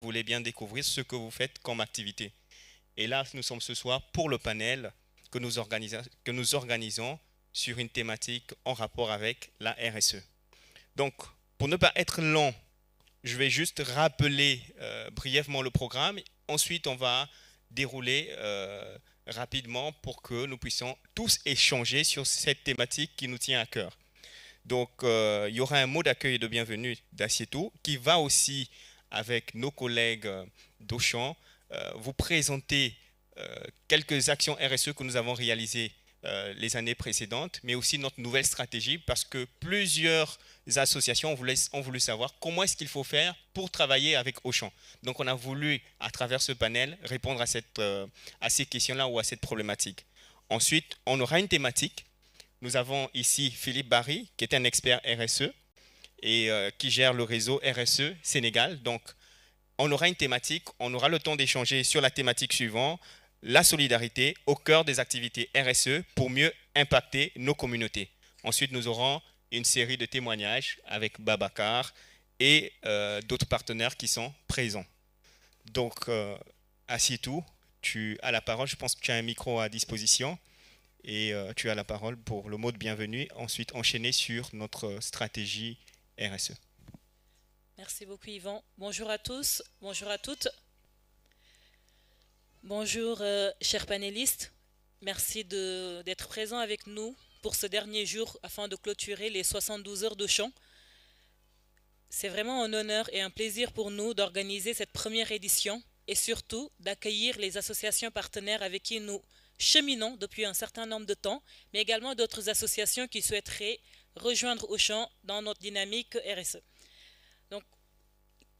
voulez bien découvrir ce que vous faites comme activité. Et là, nous sommes ce soir pour le panel que nous organisons sur une thématique en rapport avec la RSE. Donc, pour ne pas être long, je vais juste rappeler brièvement le programme. Ensuite, on va dérouler rapidement pour que nous puissions tous échanger sur cette thématique qui nous tient à cœur. Donc, il y aura un mot d'accueil et de bienvenue d'Assietou qui va aussi, avec nos collègues d'Auchan, vous présenter quelques actions RSE que nous avons réalisées les années précédentes, mais aussi notre nouvelle stratégie, parce que plusieurs associations ont voulu savoir comment est-ce qu'il faut faire pour travailler avec Auchan. Donc, on a voulu, à travers ce panel, répondre à ces questions-là ou à cette problématique. Ensuite, on aura une thématique. Nous avons ici Philippe Barry, qui est un expert RSE et qui gère le réseau RSE Sénégal. Donc, on aura une thématique, on aura le temps d'échanger sur la thématique suivante, la solidarité au cœur des activités RSE pour mieux impacter nos communautés. Ensuite, nous aurons une série de témoignages avec Babacar et d'autres partenaires qui sont présents. Donc, Assietou, tu as la parole. Je pense que tu as un micro à disposition et tu as la parole pour le mot de bienvenue. Ensuite, enchaîner sur notre stratégie RSE. Merci beaucoup Yvan. Bonjour à tous, bonjour à toutes. Bonjour chers panélistes. Merci d'être présents avec nous pour ce dernier jour afin de clôturer les 72 heures de chant. C'est vraiment un honneur et un plaisir pour nous d'organiser cette première édition et surtout d'accueillir les associations partenaires avec qui nous cheminons depuis un certain nombre de temps, mais également d'autres associations qui souhaiteraient rejoindre Auchan dans notre dynamique RSE. Donc,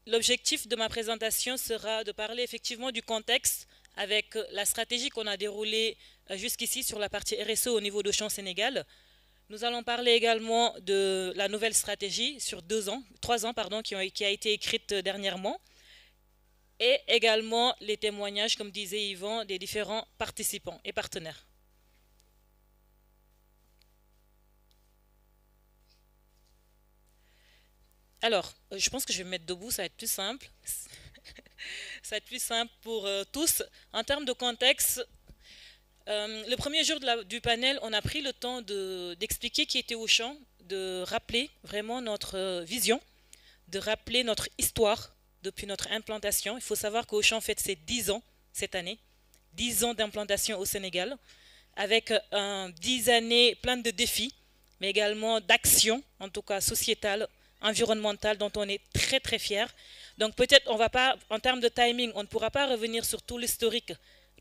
l'objectif de ma présentation sera de parler effectivement du contexte avec la stratégie qu'on a déroulée jusqu'ici sur la partie RSE au niveau d'Auchan Sénégal. Nous allons parler également de la nouvelle stratégie sur 3 ans, qui a été écrite dernièrement, et également les témoignages, comme disait Yvan, des différents participants et partenaires. Alors, je pense que je vais me mettre debout, ça va être plus simple. Ça va être plus simple pour tous. En termes de contexte, le premier jour du panel, on a pris le temps d'expliquer qui était Auchan, de rappeler vraiment notre vision, de rappeler notre histoire depuis notre implantation. Il faut savoir qu'Auchan fête ses 10 ans cette année, 10 ans d'implantation au Sénégal, avec 10 années pleines de défis, mais également d'actions, en tout cas sociétales, environnementales, dont on est très très fiers. Donc peut-être on va pas, en termes de timing, on ne pourra pas revenir sur tout l'historique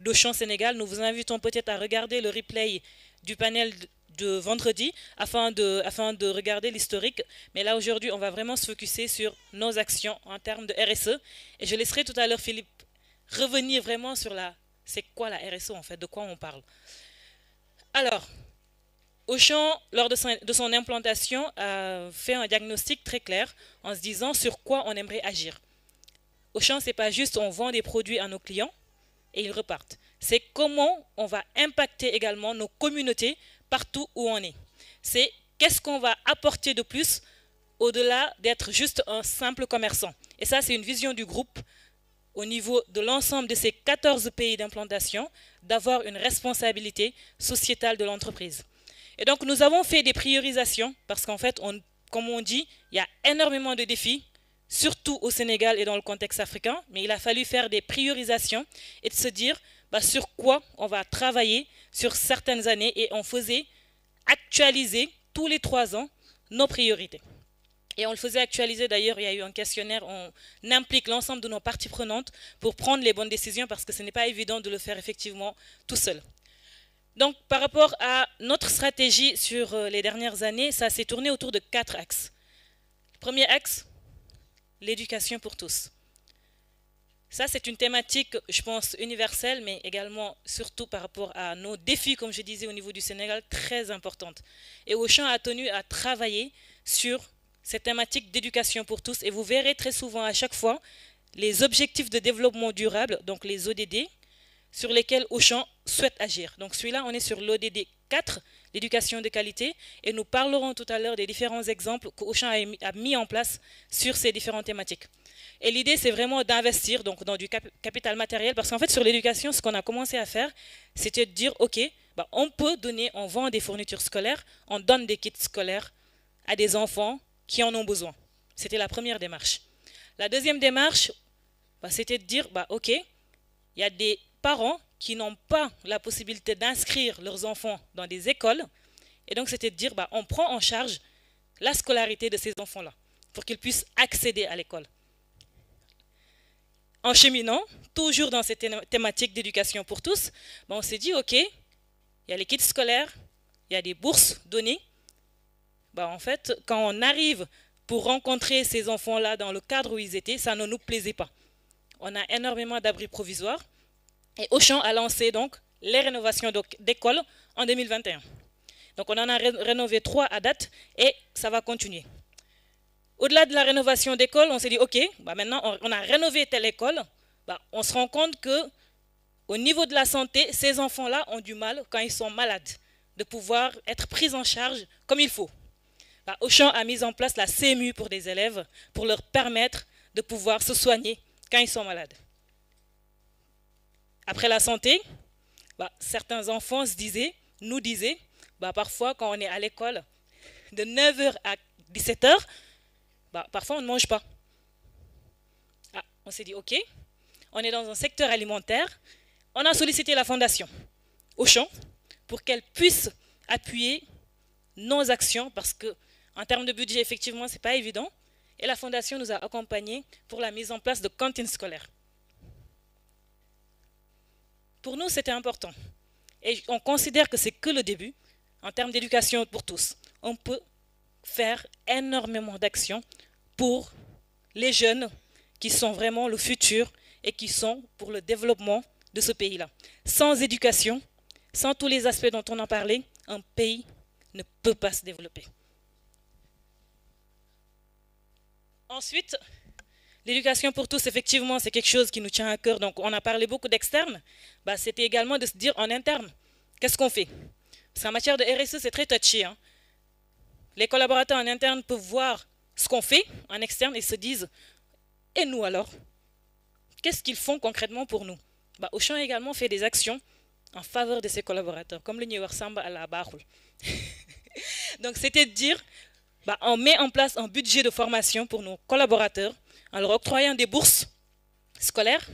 d'Auchan Sénégal. Nous vous invitons peut-être à regarder le replay du panel de vendredi afin de regarder l'historique. Mais là aujourd'hui, on va vraiment se focuser sur nos actions en termes de RSE. Et je laisserai tout à l'heure Philippe revenir vraiment sur c'est quoi la RSE en fait, de quoi on parle. Alors, Auchan, lors de son implantation, a fait un diagnostic très clair en se disant sur quoi on aimerait agir. Auchan, c'est pas juste on vend des produits à nos clients et ils repartent. C'est comment on va impacter également nos communautés partout où on est. C'est qu'est-ce qu'on va apporter de plus au-delà d'être juste un simple commerçant. Et ça, c'est une vision du groupe au niveau de l'ensemble de ces 14 pays d'implantation, d'avoir une responsabilité sociétale de l'entreprise. Et donc, nous avons fait des priorisations parce qu'en fait, comme on dit, il y a énormément de défis, surtout au Sénégal et dans le contexte africain, mais il a fallu faire des priorisations et de se dire sur quoi on va travailler sur certaines années et on faisait actualiser tous les 3 ans nos priorités. Et on le faisait actualiser d'ailleurs, il y a eu un questionnaire, on implique l'ensemble de nos parties prenantes pour prendre les bonnes décisions parce que ce n'est pas évident de le faire effectivement tout seul. Donc par rapport à notre stratégie sur les dernières années, ça s'est tourné autour de 4 axes. Le premier axe, l'éducation pour tous. Ça, c'est une thématique, je pense, universelle, mais également, surtout par rapport à nos défis, comme je disais, au niveau du Sénégal, très importante. Et Auchan a tenu à travailler sur cette thématique d'éducation pour tous. Et vous verrez très souvent, à chaque fois, les objectifs de développement durable, donc les ODD, sur lesquels Auchan souhaite agir. Donc celui-là, on est sur l'ODD 4, l'éducation de qualité, et nous parlerons tout à l'heure des différents exemples qu'Auchan a mis en place sur ces différentes thématiques. Et l'idée, c'est vraiment d'investir donc, dans du capital matériel, parce qu'en fait, sur l'éducation, ce qu'on a commencé à faire, c'était de dire, OK, on peut donner, on vend des fournitures scolaires, on donne des kits scolaires à des enfants qui en ont besoin. C'était la première démarche. La deuxième démarche, c'était de dire, OK, il y a des parents qui n'ont pas la possibilité d'inscrire leurs enfants dans des écoles, et donc c'était de dire, on prend en charge la scolarité de ces enfants-là, pour qu'ils puissent accéder à l'école. En cheminant, toujours dans cette thématique d'éducation pour tous, on s'est dit, OK, il y a les kits scolaires, il y a des bourses données. En fait, quand on arrive pour rencontrer ces enfants-là dans le cadre où ils étaient, ça ne nous plaisait pas. On a énormément d'abris provisoires. Et Auchan a lancé donc les rénovations d'écoles en 2021. Donc on en a rénové 3 à date et ça va continuer. Au-delà de la rénovation d'école, on s'est dit, OK, maintenant on a rénové telle école, on se rend compte qu'au niveau de la santé, ces enfants-là ont du mal, quand ils sont malades, de pouvoir être pris en charge comme il faut. Auchan a mis en place la CMU pour des élèves, pour leur permettre de pouvoir se soigner quand ils sont malades. Après la santé, certains enfants nous disaient, parfois quand on est à l'école, de 9h à 17h, parfois on ne mange pas. On s'est dit, OK, on est dans un secteur alimentaire, on a sollicité la fondation Auchan pour qu'elle puisse appuyer nos actions, parce qu'en termes de budget, effectivement, ce n'est pas évident, et la fondation nous a accompagnés pour la mise en place de cantines scolaires. Pour nous, c'était important. Et on considère que c'est que le début en termes d'éducation pour tous. On peut faire énormément d'actions pour les jeunes qui sont vraiment le futur et qui sont pour le développement de ce pays-là. Sans éducation, sans tous les aspects dont on a parlé, un pays ne peut pas se développer. Ensuite, l'éducation pour tous, effectivement, c'est quelque chose qui nous tient à cœur. Donc, on a parlé beaucoup d'externes. C'était également de se dire en interne, qu'est-ce qu'on fait? Parce qu'en matière de RSE, c'est très touchy. Les collaborateurs en interne peuvent voir ce qu'on fait en externe et se disent, et nous alors? Qu'est-ce qu'ils font concrètement pour nous? Auchan a également fait des actions en faveur de ses collaborateurs, comme le Niwer Samba à la Bahoul. Donc, c'était de dire, on met en place un budget de formation pour nos collaborateurs, en leur octroyant des bourses scolaires,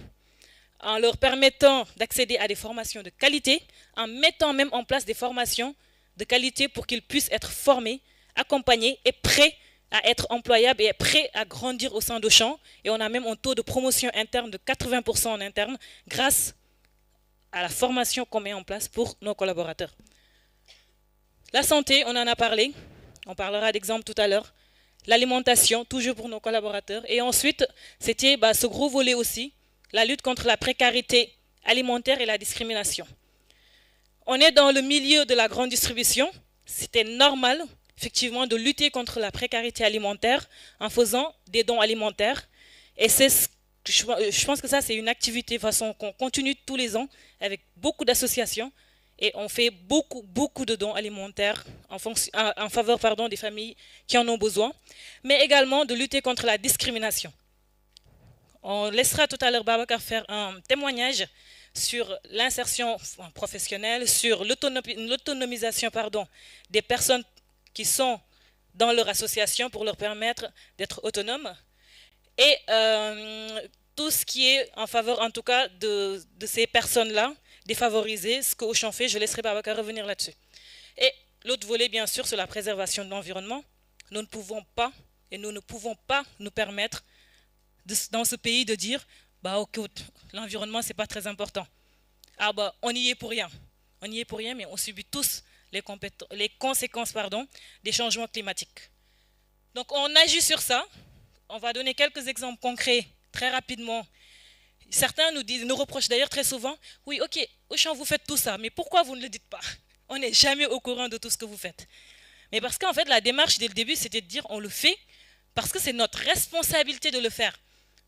en leur permettant d'accéder à des formations de qualité, en mettant même en place des formations de qualité pour qu'ils puissent être formés, accompagnés et prêts à être employables et prêts à grandir au sein d'Auchan. Et on a même un taux de promotion interne de 80% en interne grâce à la formation qu'on met en place pour nos collaborateurs. La santé, on en a parlé, on parlera d'exemples tout à l'heure. L'alimentation, toujours pour nos collaborateurs. Et ensuite, c'était ce gros volet aussi, la lutte contre la précarité alimentaire et la discrimination. On est dans le milieu de la grande distribution. C'était normal, effectivement, de lutter contre la précarité alimentaire en faisant des dons alimentaires. Et je pense que ça, c'est une activité façon qu'on continue tous les ans avec beaucoup d'associations. Et on fait beaucoup de dons alimentaires en faveur des familles qui en ont besoin, mais également de lutter contre la discrimination. On laissera tout à l'heure Babacar faire un témoignage sur l'insertion professionnelle, sur l'autonomisation des personnes qui sont dans leur association pour leur permettre d'être autonomes. Et tout ce qui est en faveur, en tout cas, de ces personnes-là, défavoriser ce que Auchan fait, je laisserai Babacar revenir là-dessus. Et l'autre volet, bien sûr, sur la préservation de l'environnement. Nous ne pouvons pas nous permettre dans ce pays de dire ok, l'environnement, ce n'est pas très important. On y est pour rien. On y est pour rien, mais on subit tous les conséquences des changements climatiques. Donc, on agit sur ça. On va donner quelques exemples concrets très rapidement. Certains nous reprochent d'ailleurs très souvent, oui, ok, Auchan, vous faites tout ça, mais pourquoi vous ne le dites pas? On n'est jamais au courant de tout ce que vous faites. Mais parce qu'en fait, la démarche dès le début, c'était de dire, on le fait parce que c'est notre responsabilité de le faire.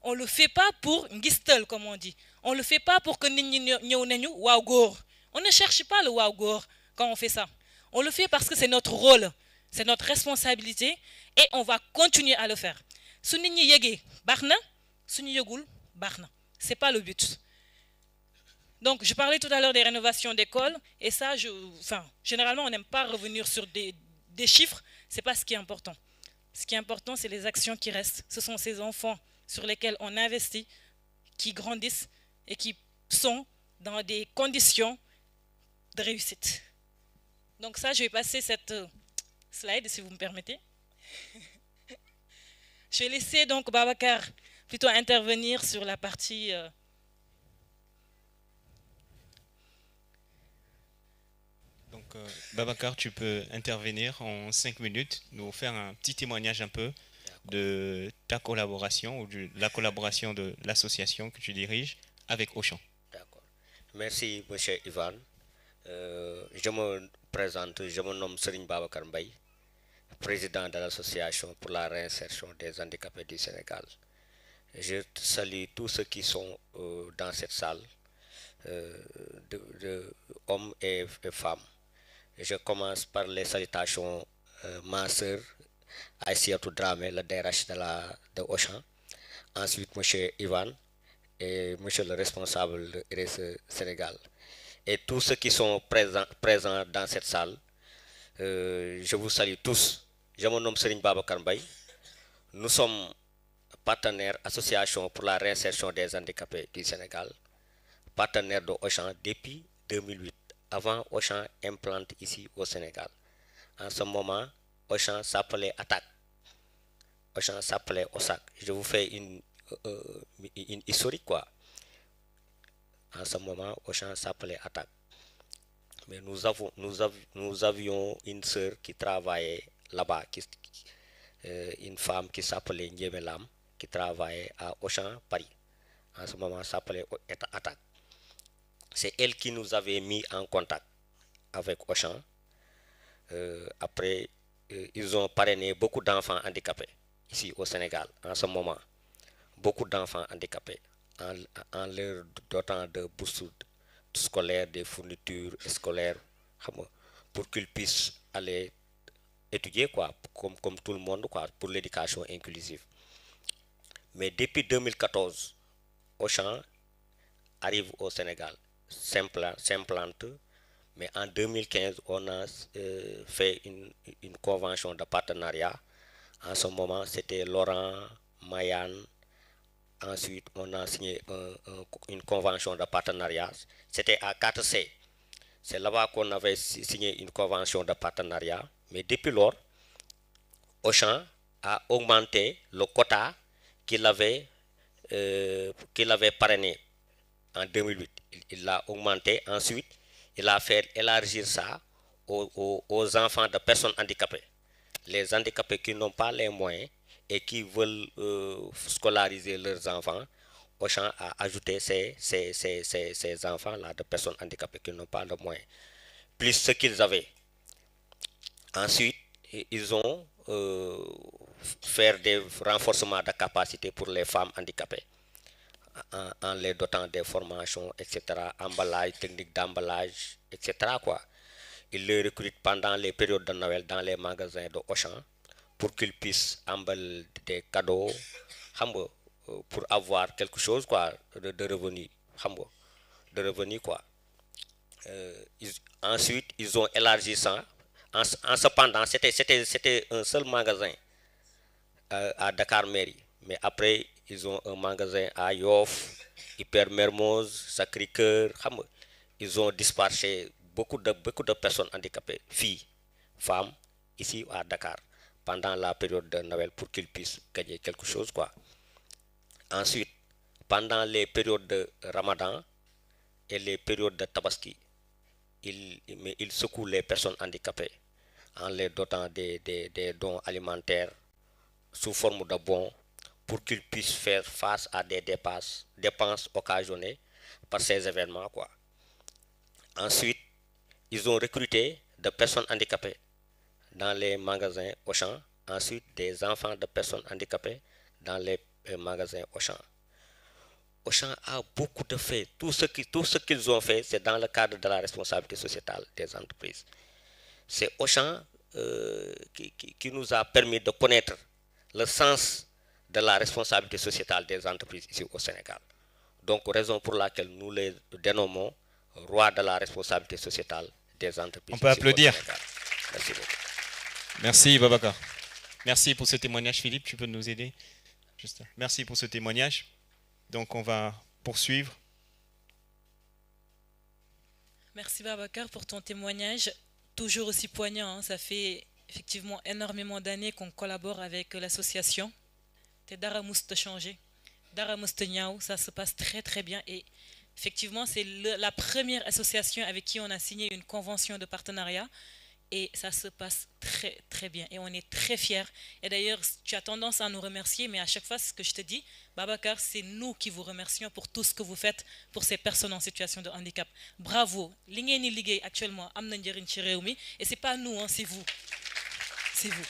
On ne le fait pas pour ngistel, comme on dit. On ne le fait pas pour que nous wow gor. On ne cherche pas le wow gor quand on fait ça. On le fait parce que c'est notre rôle, c'est notre responsabilité et on va continuer à le faire. Ce n'est pas le but. Donc, je parlais tout à l'heure des rénovations d'écoles et ça, généralement, on n'aime pas revenir sur des chiffres, ce n'est pas ce qui est important. Ce qui est important, c'est les actions qui restent. Ce sont ces enfants sur lesquels on investit, qui grandissent et qui sont dans des conditions de réussite. Donc ça, je vais passer cette slide, si vous me permettez. Je vais laisser donc Babacar plutôt intervenir sur la partie... Donc, Babacar, tu peux intervenir en 5 minutes, nous faire un petit témoignage un peu de ta collaboration ou de la collaboration de l'association que tu diriges avec Auchan. D'accord. Merci, monsieur Ivan. Je me présente, je me nomme Serigne Babacar Mbaye, président de l'association pour la réinsertion des handicapés du Sénégal. Je salue tous ceux qui sont dans cette salle, de hommes et femmes. Je commence par les salutations ma sœur Aïssiatou Dramé, le DRH de Auchan. Ensuite, monsieur Ivan et monsieur le responsable de RSE Sénégal. Et tous ceux qui sont présents dans cette salle, je vous salue tous. Je me nomme Serigne Babacar Mbaye. Nous sommes partenaires association pour la réinsertion des handicapés du Sénégal, partenaire de Auchan depuis 2008. Avant, Auchan implante ici au Sénégal. En ce moment, Auchan s'appelait Attaque. Auchan s'appelait Osak. Je vous fais une historique quoi. En ce moment, Auchan s'appelait Attaque. Mais nous avions une sœur qui travaillait là-bas, une femme qui s'appelait Ndjemelam, qui travaillait à Auchan, Paris. En ce moment, s'appelait Attaque. C'est elle qui nous avait mis en contact avec Auchan. Après, ils ont parrainé beaucoup d'enfants handicapés ici au Sénégal en ce moment. Beaucoup d'enfants handicapés en leur dotant de bourses scolaires, des fournitures scolaires, pour qu'ils puissent aller étudier quoi, comme tout le monde quoi, pour l'éducation inclusive. Mais depuis 2014, Auchan arrive au Sénégal, s'implante, mais en 2015, on a fait une convention de partenariat. En ce moment, c'était Laurent, Mayan. Ensuite, on a signé une convention de partenariat. C'était à 4C. C'est là-bas qu'on avait signé une convention de partenariat. Mais depuis lors, Auchan a augmenté le quota qu'il avait parrainé en 2008. Il l'a augmenté. Ensuite, il a fait élargir ça aux enfants de personnes handicapées. Les handicapés qui n'ont pas les moyens et qui veulent scolariser leurs enfants, Auchan a ajouté ces enfants-là de personnes handicapées qui n'ont pas de moyens, plus ce qu'ils avaient. Ensuite, ils ont fait des renforcements de capacité pour les femmes handicapées en les dotant des formations, etc., emballage, technique d'emballage, etc., quoi. Ils les recrutent pendant les périodes de Noël dans les magasins de Auchan pour qu'ils puissent emballer des cadeaux, pour avoir quelque chose quoi, de revenu, de revenu quoi. Ensuite, ils ont élargi ça. Cependant, c'était un seul magasin à Dakar Mairie. Mais après, ils ont un magasin à Yoff, Hyper Mermoz, Sacré-Cœur. Ils ont dispatché beaucoup de personnes handicapées, filles, femmes, ici à Dakar, pendant la période de Noël pour qu'ils puissent gagner quelque chose, quoi. Ensuite, pendant les périodes de Ramadan et les périodes de Tabaski, ils secouent les personnes handicapées en les dotant des dons alimentaires sous forme de bons pour qu'ils puissent faire face à des dépenses occasionnées par ces événements, quoi. Ensuite, ils ont recruté des personnes handicapées dans les magasins Auchan. Ensuite, des enfants de personnes handicapées dans les magasins Auchan. Auchan a beaucoup de faits. Tout ce qu'ils ont fait, c'est dans le cadre de la responsabilité sociétale des entreprises. C'est Auchan qui nous a permis de connaître le sens de la responsabilité sociétale des entreprises ici au Sénégal. Donc, raison pour laquelle nous les dénommons rois de la responsabilité sociétale des entreprises. On peut applaudir. Merci beaucoup. Merci Babacar. Merci pour ce témoignage, Philippe. Tu peux nous aider? Juste. Merci pour ce témoignage. Donc, on va poursuivre. Merci Babacar pour ton témoignage, toujours aussi poignant. Hein. Ça fait effectivement énormément d'années qu'on collabore avec l'association. Dara Mouste changer, Dara Mouste Niaou, ça se passe très très bien. Et effectivement, c'est la première association avec qui on a signé une convention de partenariat. Et ça se passe très très bien et on est très fiers. Et d'ailleurs, tu as tendance à nous remercier, mais à chaque fois, ce que je te dis, Babacar, c'est nous qui vous remercions pour tout ce que vous faites pour ces personnes en situation de handicap. Bravo. L'ingénie ligue actuellement, et c'est pas nous, hein, c'est vous. C'est vous.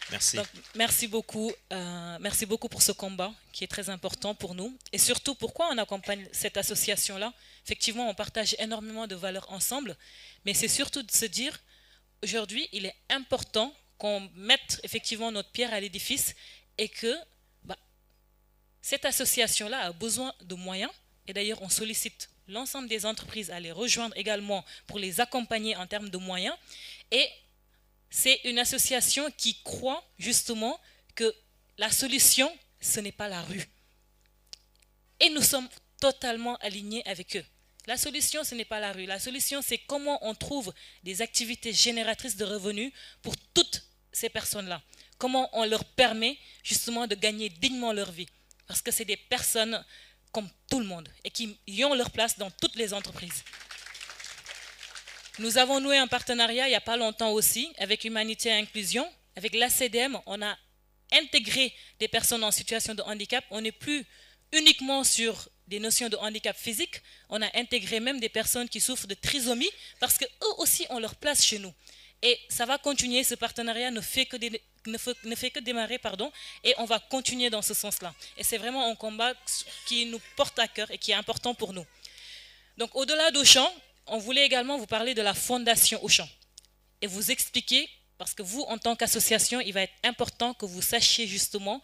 Merci. Donc, merci beaucoup pour ce combat qui est très important pour nous. Et surtout, pourquoi on accompagne cette association-là? Effectivement, on partage énormément de valeurs ensemble, mais c'est surtout de se dire, aujourd'hui, il est important qu'on mette effectivement notre pierre à l'édifice et que cette association-là a besoin de moyens. Et d'ailleurs, on sollicite l'ensemble des entreprises à les rejoindre également pour les accompagner en termes de moyens. Et c'est une association qui croit justement que la solution, ce n'est pas la rue. Et nous sommes totalement alignés avec eux. La solution, ce n'est pas la rue. La solution, c'est comment on trouve des activités génératrices de revenus pour toutes ces personnes-là. Comment on leur permet justement de gagner dignement leur vie. Parce que c'est des personnes comme tout le monde et qui y ont leur place dans toutes les entreprises. Nous avons noué un partenariat il n'y a pas longtemps aussi avec Humanité et Inclusion. Avec l'ACDM, on a intégré des personnes en situation de handicap. On n'est plus uniquement sur des notions de handicap physique. On a intégré même des personnes qui souffrent de trisomie parce qu'eux aussi ont leur place chez nous. Et ça va continuer, ce partenariat ne fait que démarrer, et on va continuer dans ce sens-là. Et c'est vraiment un combat qui nous porte à cœur et qui est important pour nous. Donc au-delà d'Auchan, on voulait également vous parler de la Fondation Auchan et vous expliquer, parce que vous, en tant qu'association, il va être important que vous sachiez justement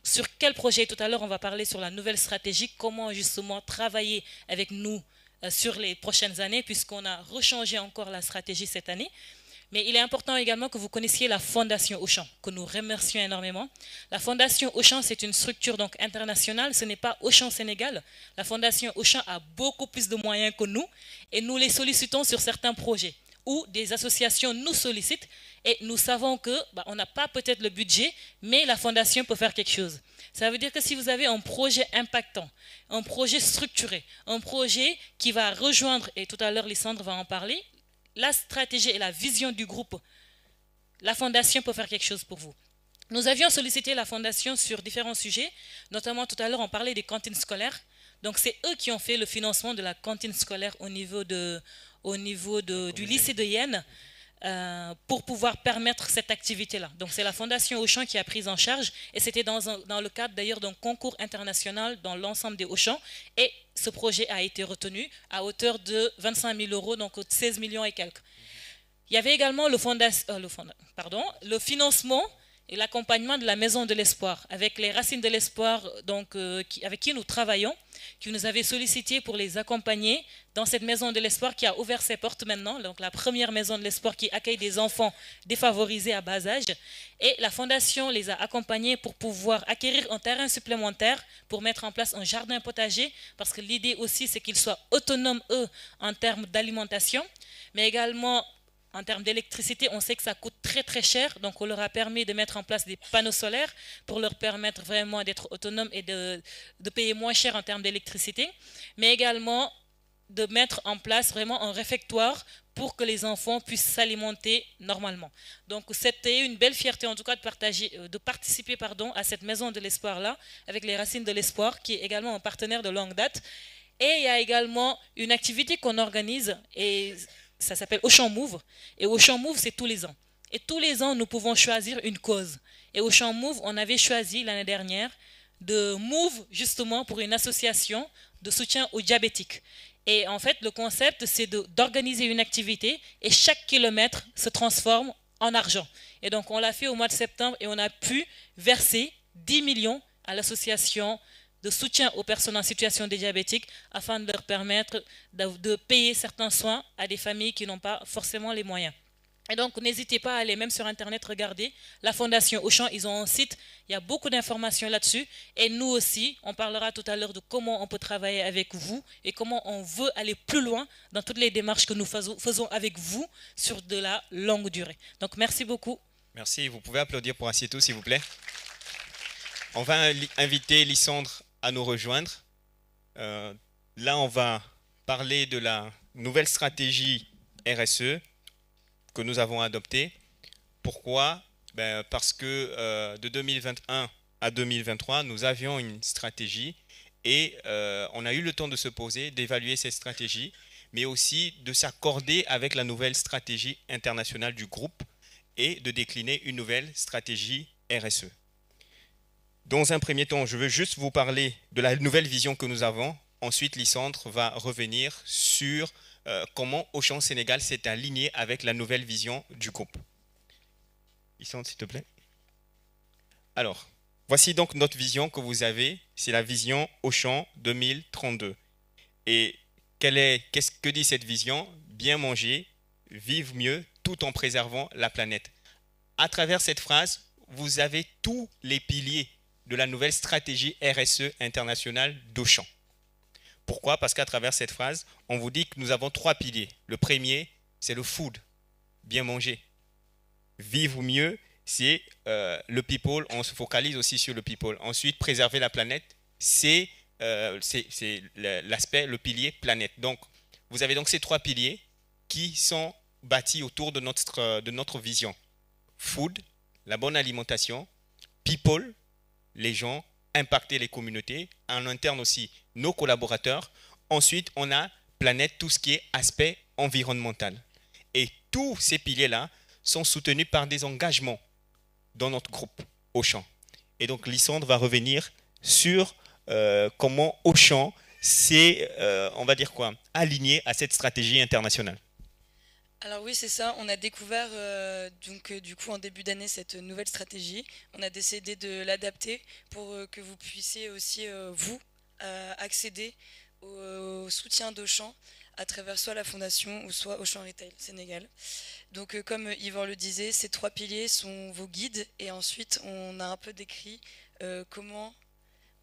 sur quel projet. Tout à l'heure, on va parler sur la nouvelle stratégie, comment justement travailler avec nous sur les prochaines années, puisqu'on a rechangé encore la stratégie cette année. Mais il est important également que vous connaissiez la Fondation Auchan, que nous remercions énormément. La Fondation Auchan, c'est une structure donc internationale, ce n'est pas Auchan Sénégal. La Fondation Auchan a beaucoup plus de moyens que nous et nous les sollicitons sur certains projets où des associations nous sollicitent et nous savons qu'on n'a pas peut-être le budget, mais la Fondation peut faire quelque chose. Ça veut dire que si vous avez un projet impactant, un projet structuré, un projet qui va rejoindre, et tout à l'heure Lysandre va en parler, la stratégie et la vision du groupe, la Fondation peut faire quelque chose pour vous. Nous avions sollicité la Fondation sur différents sujets, notamment tout à l'heure on parlait des cantines scolaires. Donc c'est eux qui ont fait le financement de la cantine scolaire au niveau du lycée de Yenne pour pouvoir permettre cette activité-là. Donc c'est la Fondation Auchan qui a pris en charge et c'était dans le cadre d'ailleurs d'un concours international dans l'ensemble des Auchan et ce projet a été retenu à hauteur de 25 000 euros, donc 16 millions et quelques. Il y avait également le financement et l'accompagnement de la Maison de l'Espoir, avec les Racines de l'Espoir, avec qui nous travaillons, qui nous avait sollicité pour les accompagner dans cette Maison de l'Espoir qui a ouvert ses portes maintenant, donc la première Maison de l'Espoir qui accueille des enfants défavorisés à bas âge. Et la Fondation les a accompagnés pour pouvoir acquérir un terrain supplémentaire pour mettre en place un jardin potager, parce que l'idée aussi c'est qu'ils soient autonomes, eux, en termes d'alimentation, mais également en termes d'électricité, on sait que ça coûte très très cher, donc on leur a permis de mettre en place des panneaux solaires pour leur permettre vraiment d'être autonomes et de payer moins cher en termes d'électricité, mais également de mettre en place vraiment un réfectoire pour que les enfants puissent s'alimenter normalement. Donc c'était une belle fierté en tout cas de participer à cette Maison de l'Espoir-là, avec les Racines de l'Espoir, qui est également un partenaire de longue date. Et il y a également une activité qu'on organise, et ça s'appelle Auchan Move. Et Auchan Move, c'est tous les ans. Et tous les ans, nous pouvons choisir une cause. Et Auchan Move, on avait choisi l'année dernière de Move, justement, pour une association de soutien aux diabétiques. Et en fait, le concept, c'est d'organiser une activité et chaque kilomètre se transforme en argent. Et donc, on l'a fait au mois de septembre et on a pu verser 10 millions à l'association de soutien aux personnes en situation de diabétique afin de leur permettre de payer certains soins à des familles qui n'ont pas forcément les moyens. Et donc, n'hésitez pas à aller même sur Internet regarder. La Fondation Auchan, ils ont un site, il y a beaucoup d'informations là-dessus. Et nous aussi, on parlera tout à l'heure de comment on peut travailler avec vous et comment on veut aller plus loin dans toutes les démarches que nous faisons avec vous sur de la longue durée. Donc, merci beaucoup. Merci. Vous pouvez applaudir pour Assieto, s'il vous plaît. On va inviter Lysandre à nous rejoindre. Là, on va parler de la nouvelle stratégie RSE que nous avons adoptée. Pourquoi? Parce que de 2021 à 2023, nous avions une stratégie et on a eu le temps de se poser, d'évaluer cette stratégie, mais aussi de s'accorder avec la nouvelle stratégie internationale du groupe et de décliner une nouvelle stratégie RSE. Dans un premier temps, je veux juste vous parler de la nouvelle vision que nous avons. Ensuite, Lysandre va revenir sur comment Auchan Sénégal s'est aligné avec la nouvelle vision du groupe. Lysandre, s'il te plaît. Alors, voici donc notre vision que vous avez. C'est la vision Auchan 2032. Et qu'est-ce que dit cette vision? Bien manger, vivre mieux, tout en préservant la planète. À travers cette phrase, vous avez tous les piliers de la nouvelle stratégie RSE internationale d'Auchan. Pourquoi? Parce qu'à travers cette phrase, on vous dit que nous avons 3 piliers. Le premier, c'est le food, bien manger. Vivre mieux, c'est le people, on se focalise aussi sur le people. Ensuite, préserver la planète, c'est l'aspect, le pilier planète. Donc, vous avez donc ces 3 piliers qui sont bâtis autour de notre vision. Food, la bonne alimentation, people, les gens, impacter les communautés, en interne aussi nos collaborateurs. Ensuite, on a planète, tout ce qui est aspect environnemental. Et tous ces piliers-là sont soutenus par des engagements dans notre groupe Auchan. Et donc, Lysandre va revenir sur comment Auchan s'est, on va dire quoi, aligné à cette stratégie internationale. Alors oui, c'est ça. On a découvert du coup en début d'année cette nouvelle stratégie. On a décidé de l'adapter pour que vous puissiez aussi accéder au soutien d'Auchan à travers soit la fondation ou soit Auchan Retail Sénégal. Donc comme Yvan le disait, ces 3 piliers sont vos guides et ensuite on a un peu décrit comment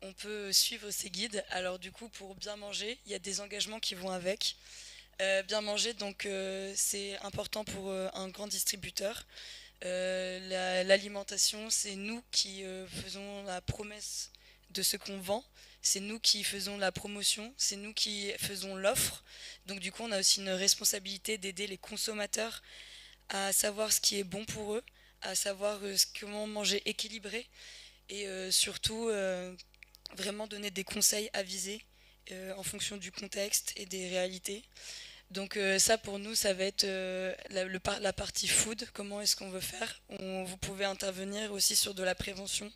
on peut suivre ces guides. Alors du coup, pour bien manger, il y a des engagements qui vont avec. Bien manger, donc c'est important pour un grand distributeur. L'alimentation, c'est nous qui faisons la promesse de ce qu'on vend. C'est nous qui faisons la promotion, c'est nous qui faisons l'offre. Donc du coup, on a aussi une responsabilité d'aider les consommateurs à savoir ce qui est bon pour eux, à savoir comment manger équilibré et surtout vraiment donner des conseils avisés en fonction du contexte et des réalités. Donc ça pour nous, ça va être la partie food, comment est-ce qu'on veut faire. Vous pouvez intervenir aussi sur de la prévention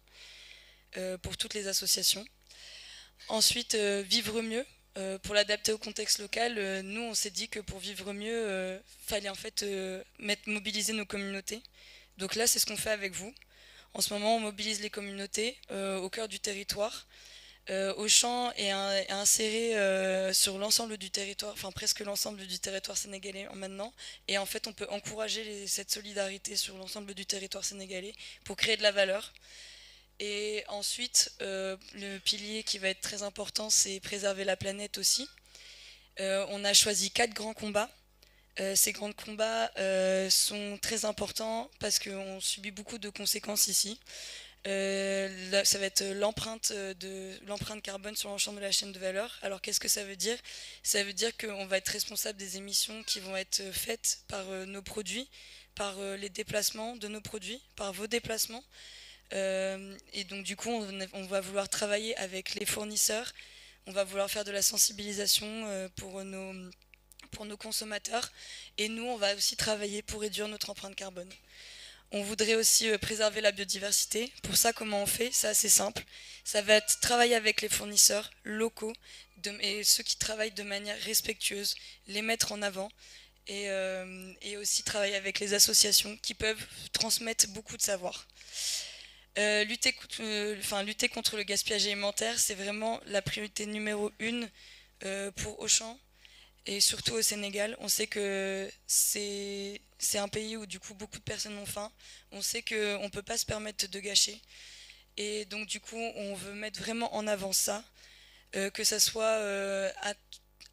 pour toutes les associations. Ensuite, vivre mieux. Pour l'adapter au contexte local, nous on s'est dit que pour vivre mieux, fallait en fait mobiliser nos communautés. Donc là c'est ce qu'on fait avec vous. En ce moment on mobilise les communautés au cœur du territoire. Auchan est inséré sur l'ensemble du territoire, enfin presque l'ensemble du territoire sénégalais maintenant. Et en fait on peut encourager cette solidarité sur l'ensemble du territoire sénégalais pour créer de la valeur. Et ensuite, le pilier qui va être très important, c'est préserver la planète aussi. On a choisi 4 grands combats. Ces grands combats sont très importants parce qu'on subit beaucoup de conséquences ici. Ça va être l'empreinte carbone sur l'ensemble de la chaîne de valeur. Alors qu'est-ce que ça veut dire? Ça veut dire qu'on va être responsable des émissions qui vont être faites par nos produits, par les déplacements de nos produits, par vos déplacements. Et donc du coup on va vouloir travailler avec les fournisseurs, on va vouloir faire de la sensibilisation pour nos consommateurs et nous on va aussi travailler pour réduire notre empreinte carbone. On voudrait aussi préserver la biodiversité. Pour ça, comment on fait? C'est assez simple. Ça va être travailler avec les fournisseurs locaux et ceux qui travaillent de manière respectueuse, les mettre en avant et aussi travailler avec les associations qui peuvent transmettre beaucoup de savoir. Lutter contre le gaspillage alimentaire, c'est vraiment la priorité numéro 1 pour Auchan. Et surtout au Sénégal, on sait que c'est un pays où du coup beaucoup de personnes ont faim. On sait qu'on ne peut pas se permettre de gâcher. Et donc du coup, on veut mettre vraiment en avant ça, que ça soit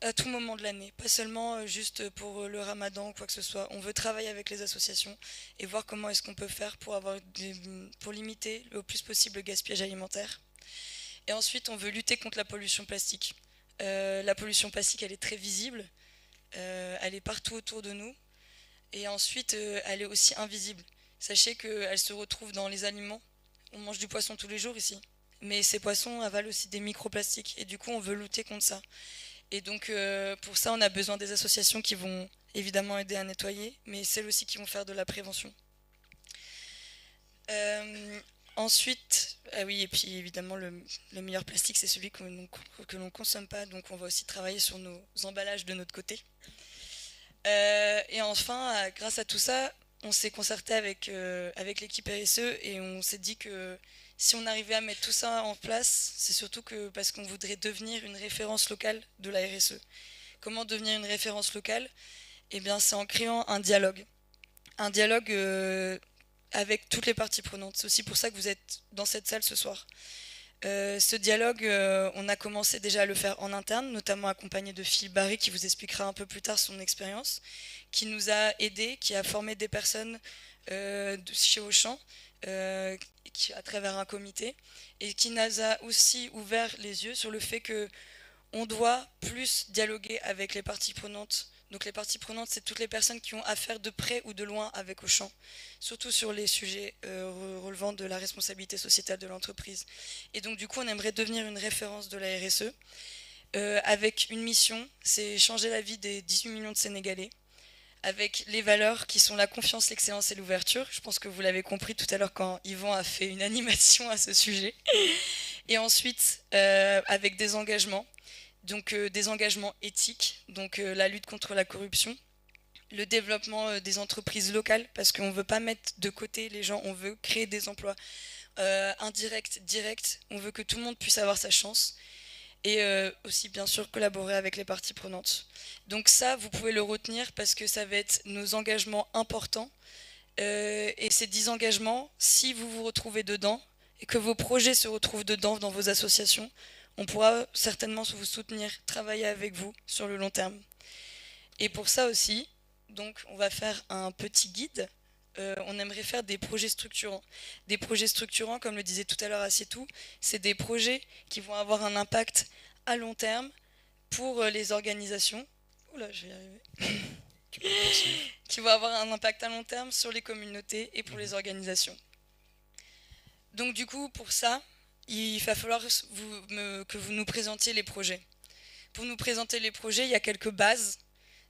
à tout moment de l'année, pas seulement juste pour le ramadan ou quoi que ce soit. On veut travailler avec les associations et voir comment est-ce qu'on peut faire pour limiter au plus possible le gaspillage alimentaire. Et ensuite, on veut lutter contre la pollution plastique. La pollution plastique, elle est très visible, elle est partout autour de nous, et ensuite, elle est aussi invisible. Sachez qu'elle se retrouve dans les aliments. On mange du poisson tous les jours ici, mais ces poissons avalent aussi des microplastiques, et du coup, on veut lutter contre ça. Et donc, pour ça, on a besoin des associations qui vont évidemment aider à nettoyer, mais celles aussi qui vont faire de la prévention. Ensuite, oui, et puis évidemment, le meilleur plastique, c'est celui que l'on ne consomme pas. Donc, on va aussi travailler sur nos emballages de notre côté. Et enfin, grâce à tout ça, on s'est concerté avec l'équipe RSE et on s'est dit que si on arrivait à mettre tout ça en place, c'est surtout parce qu'on voudrait devenir une référence locale de la RSE. Comment devenir une référence locale? Eh bien, c'est en créant un dialogue. Un dialogue avec toutes les parties prenantes. C'est aussi pour ça que vous êtes dans cette salle ce soir. Ce dialogue, on a commencé déjà à le faire en interne, notamment accompagné de Phil Barry, qui vous expliquera un peu plus tard son expérience, qui nous a aidés, qui a formé des personnes chez Auchan, à travers un comité, et qui nous a aussi ouvert les yeux sur le fait qu'on doit plus dialoguer avec les parties prenantes. Donc les parties prenantes, c'est toutes les personnes qui ont affaire de près ou de loin avec Auchan, surtout sur les sujets relevant de la responsabilité sociétale de l'entreprise. Et donc du coup, on aimerait devenir une référence de la RSE avec une mission, c'est changer la vie des 18 millions de Sénégalais, avec les valeurs qui sont la confiance, l'excellence et l'ouverture. Je pense que vous l'avez compris tout à l'heure quand Yvan a fait une animation à ce sujet. Et ensuite, avec des engagements. Donc des engagements éthiques, donc la lutte contre la corruption, le développement des entreprises locales, parce qu'on ne veut pas mettre de côté les gens, on veut créer des emplois indirects, directs, on veut que tout le monde puisse avoir sa chance, et aussi bien sûr collaborer avec les parties prenantes. Donc ça, vous pouvez le retenir parce que ça va être nos engagements importants, et ces 10 engagements, si vous vous retrouvez dedans, et que vos projets se retrouvent dedans dans vos associations, on pourra certainement vous soutenir, travailler avec vous sur le long terme. Et pour ça aussi, donc on va faire un petit guide. On aimerait faire des projets structurants. Des projets structurants, comme le disait tout à l'heure Assietou, c'est des projets qui vont avoir un impact à long terme pour les organisations. Oula, je vais y arriver. Qui vont avoir un impact à long terme sur les communautés et pour les organisations. Donc du coup, pour ça, il va falloir que vous nous présentiez les projets. Pour nous présenter les projets, il y a quelques bases.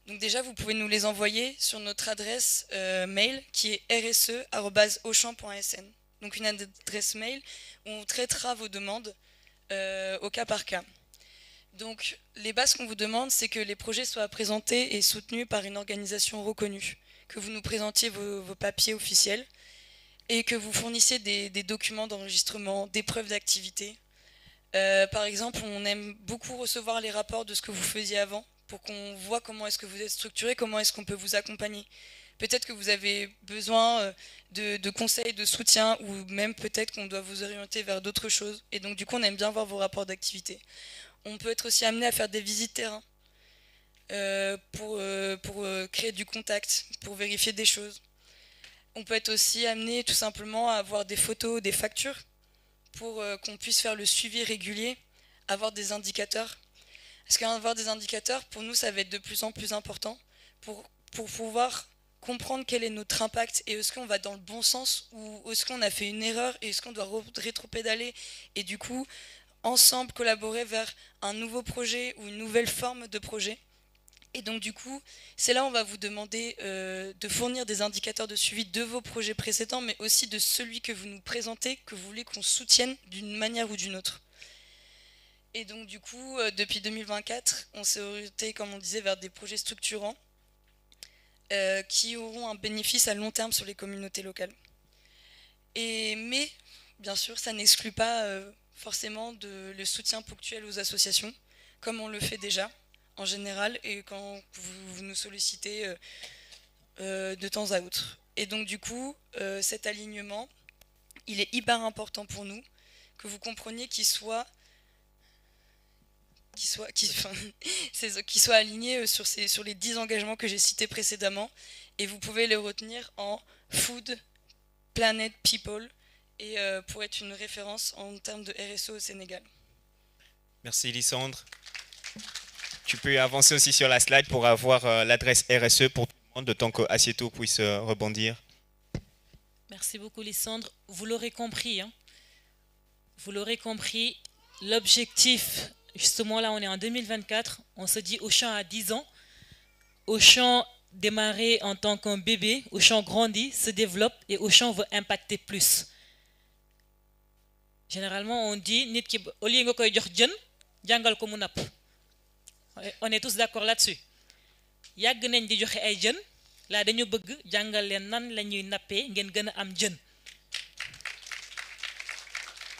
Donc déjà, vous pouvez nous les envoyer sur notre adresse mail qui est rse@auchan.sn. Donc une adresse mail où on traitera vos demandes au cas par cas. Donc les bases qu'on vous demande, c'est que les projets soient présentés et soutenus par une organisation reconnue, que vous nous présentiez vos papiers officiels, et que vous fournissiez des documents d'enregistrement, des preuves d'activité. Par exemple, on aime beaucoup recevoir les rapports de ce que vous faisiez avant, pour qu'on voit comment est-ce que vous êtes structuré, comment est-ce qu'on peut vous accompagner. Peut-être que vous avez besoin de conseils, de soutien, ou même peut-être qu'on doit vous orienter vers d'autres choses. Et donc du coup, on aime bien voir vos rapports d'activité. On peut être aussi amené à faire des visites terrain pour créer du contact, pour vérifier des choses. On peut être aussi amené tout simplement à avoir des photos, des factures, pour qu'on puisse faire le suivi régulier, avoir des indicateurs. Parce qu'avoir des indicateurs, pour nous, ça va être de plus en plus important pour pouvoir comprendre quel est notre impact et est-ce qu'on va dans le bon sens ou est-ce qu'on a fait une erreur et est-ce qu'on doit rétropédaler et du coup, ensemble collaborer vers un nouveau projet ou une nouvelle forme de projet Et donc du coup, c'est là où on va vous demander de fournir des indicateurs de suivi de vos projets précédents, mais aussi de celui que vous nous présentez, que vous voulez qu'on soutienne d'une manière ou d'une autre. Et donc du coup, depuis 2024, on s'est orienté, comme on disait, vers des projets structurants qui auront un bénéfice à long terme sur les communautés locales. Mais, bien sûr, ça n'exclut pas forcément le soutien ponctuel aux associations, comme on le fait déjà, en général, et quand vous nous sollicitez de temps à autre. Et donc, du coup, cet alignement, il est hyper important pour nous, que vous compreniez qu'il soit aligné sur les 10 engagements que j'ai cités précédemment, et vous pouvez les retenir en Food, Planet, People, et pour être une référence en termes de RSE au Sénégal. Merci Lysandre. Tu peux avancer aussi sur la slide pour avoir l'adresse RSE pour tout le monde, de temps qu'Assieto puisse rebondir. Merci beaucoup Lysandre. Vous l'aurez compris, hein. Vous l'aurez compris, l'objectif, justement là on est en 2024, on se dit Auchan a 10 ans, Auchan démarré en tant qu'un bébé, Auchan grandit, se développe et Auchan veut impacter plus. Généralement on dit nit ki au lieu nga koy jox jeun jangal ko mu napp. On est tous d'accord là-dessus. Yàgg nañ di joxe ay jeun, là dañu bëgg jangal leen nan lañuy nappé ngeen gëna am jeun.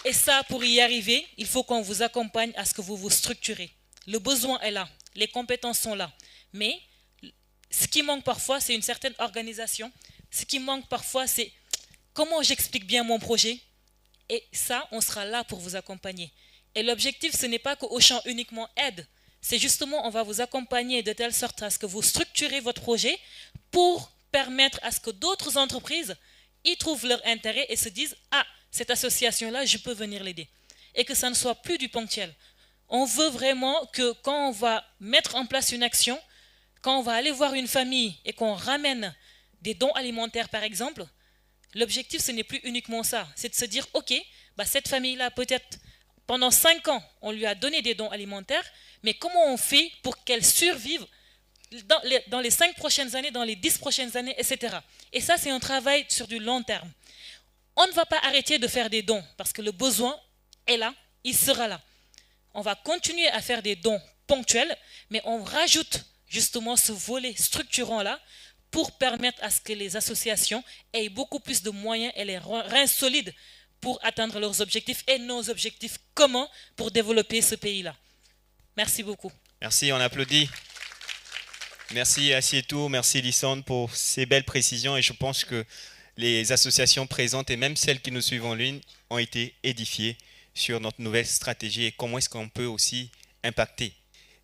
Et ça, pour y arriver, il faut qu'on vous accompagne à ce que vous vous structurez. Le besoin est là, les compétences sont là. Mais ce qui manque parfois, c'est une certaine organisation. Ce qui manque parfois, c'est comment j'explique bien mon projet. Et ça, on sera là pour vous accompagner. Et l'objectif, ce n'est pas qu'Auchan uniquement aide. C'est justement, on va vous accompagner de telle sorte à ce que vous structurez votre projet pour permettre à ce que d'autres entreprises y trouvent leur intérêt et se disent « Ah, cette association-là, je peux venir l'aider. » Et que ça ne soit plus du ponctuel. On veut vraiment que quand on va mettre en place une action, quand on va aller voir une famille et qu'on ramène des dons alimentaires, par exemple, l'objectif, ce n'est plus uniquement ça. C'est de se dire, OK, bah cette famille-là, peut-être, pendant 5 ans, on lui a donné des dons alimentaires, mais comment on fait pour qu'elle survive dans les 5 prochaines années, dans les 10 prochaines années, etc. Et ça, c'est un travail sur du long terme. On ne va pas arrêter de faire des dons parce que le besoin est là, il sera là. On va continuer à faire des dons ponctuels, mais on rajoute justement ce volet structurant-là pour permettre à ce que les associations aient beaucoup plus de moyens et les reins solides pour atteindre leurs objectifs et nos objectifs communs pour développer ce pays-là. Merci beaucoup. Merci, on applaudit. Merci Assieto, merci Lysandre pour ces belles précisions et je pense que les associations présentes et même celles qui nous suivent en ligne ont été édifiées sur notre nouvelle stratégie et comment est-ce qu'on peut aussi impacter.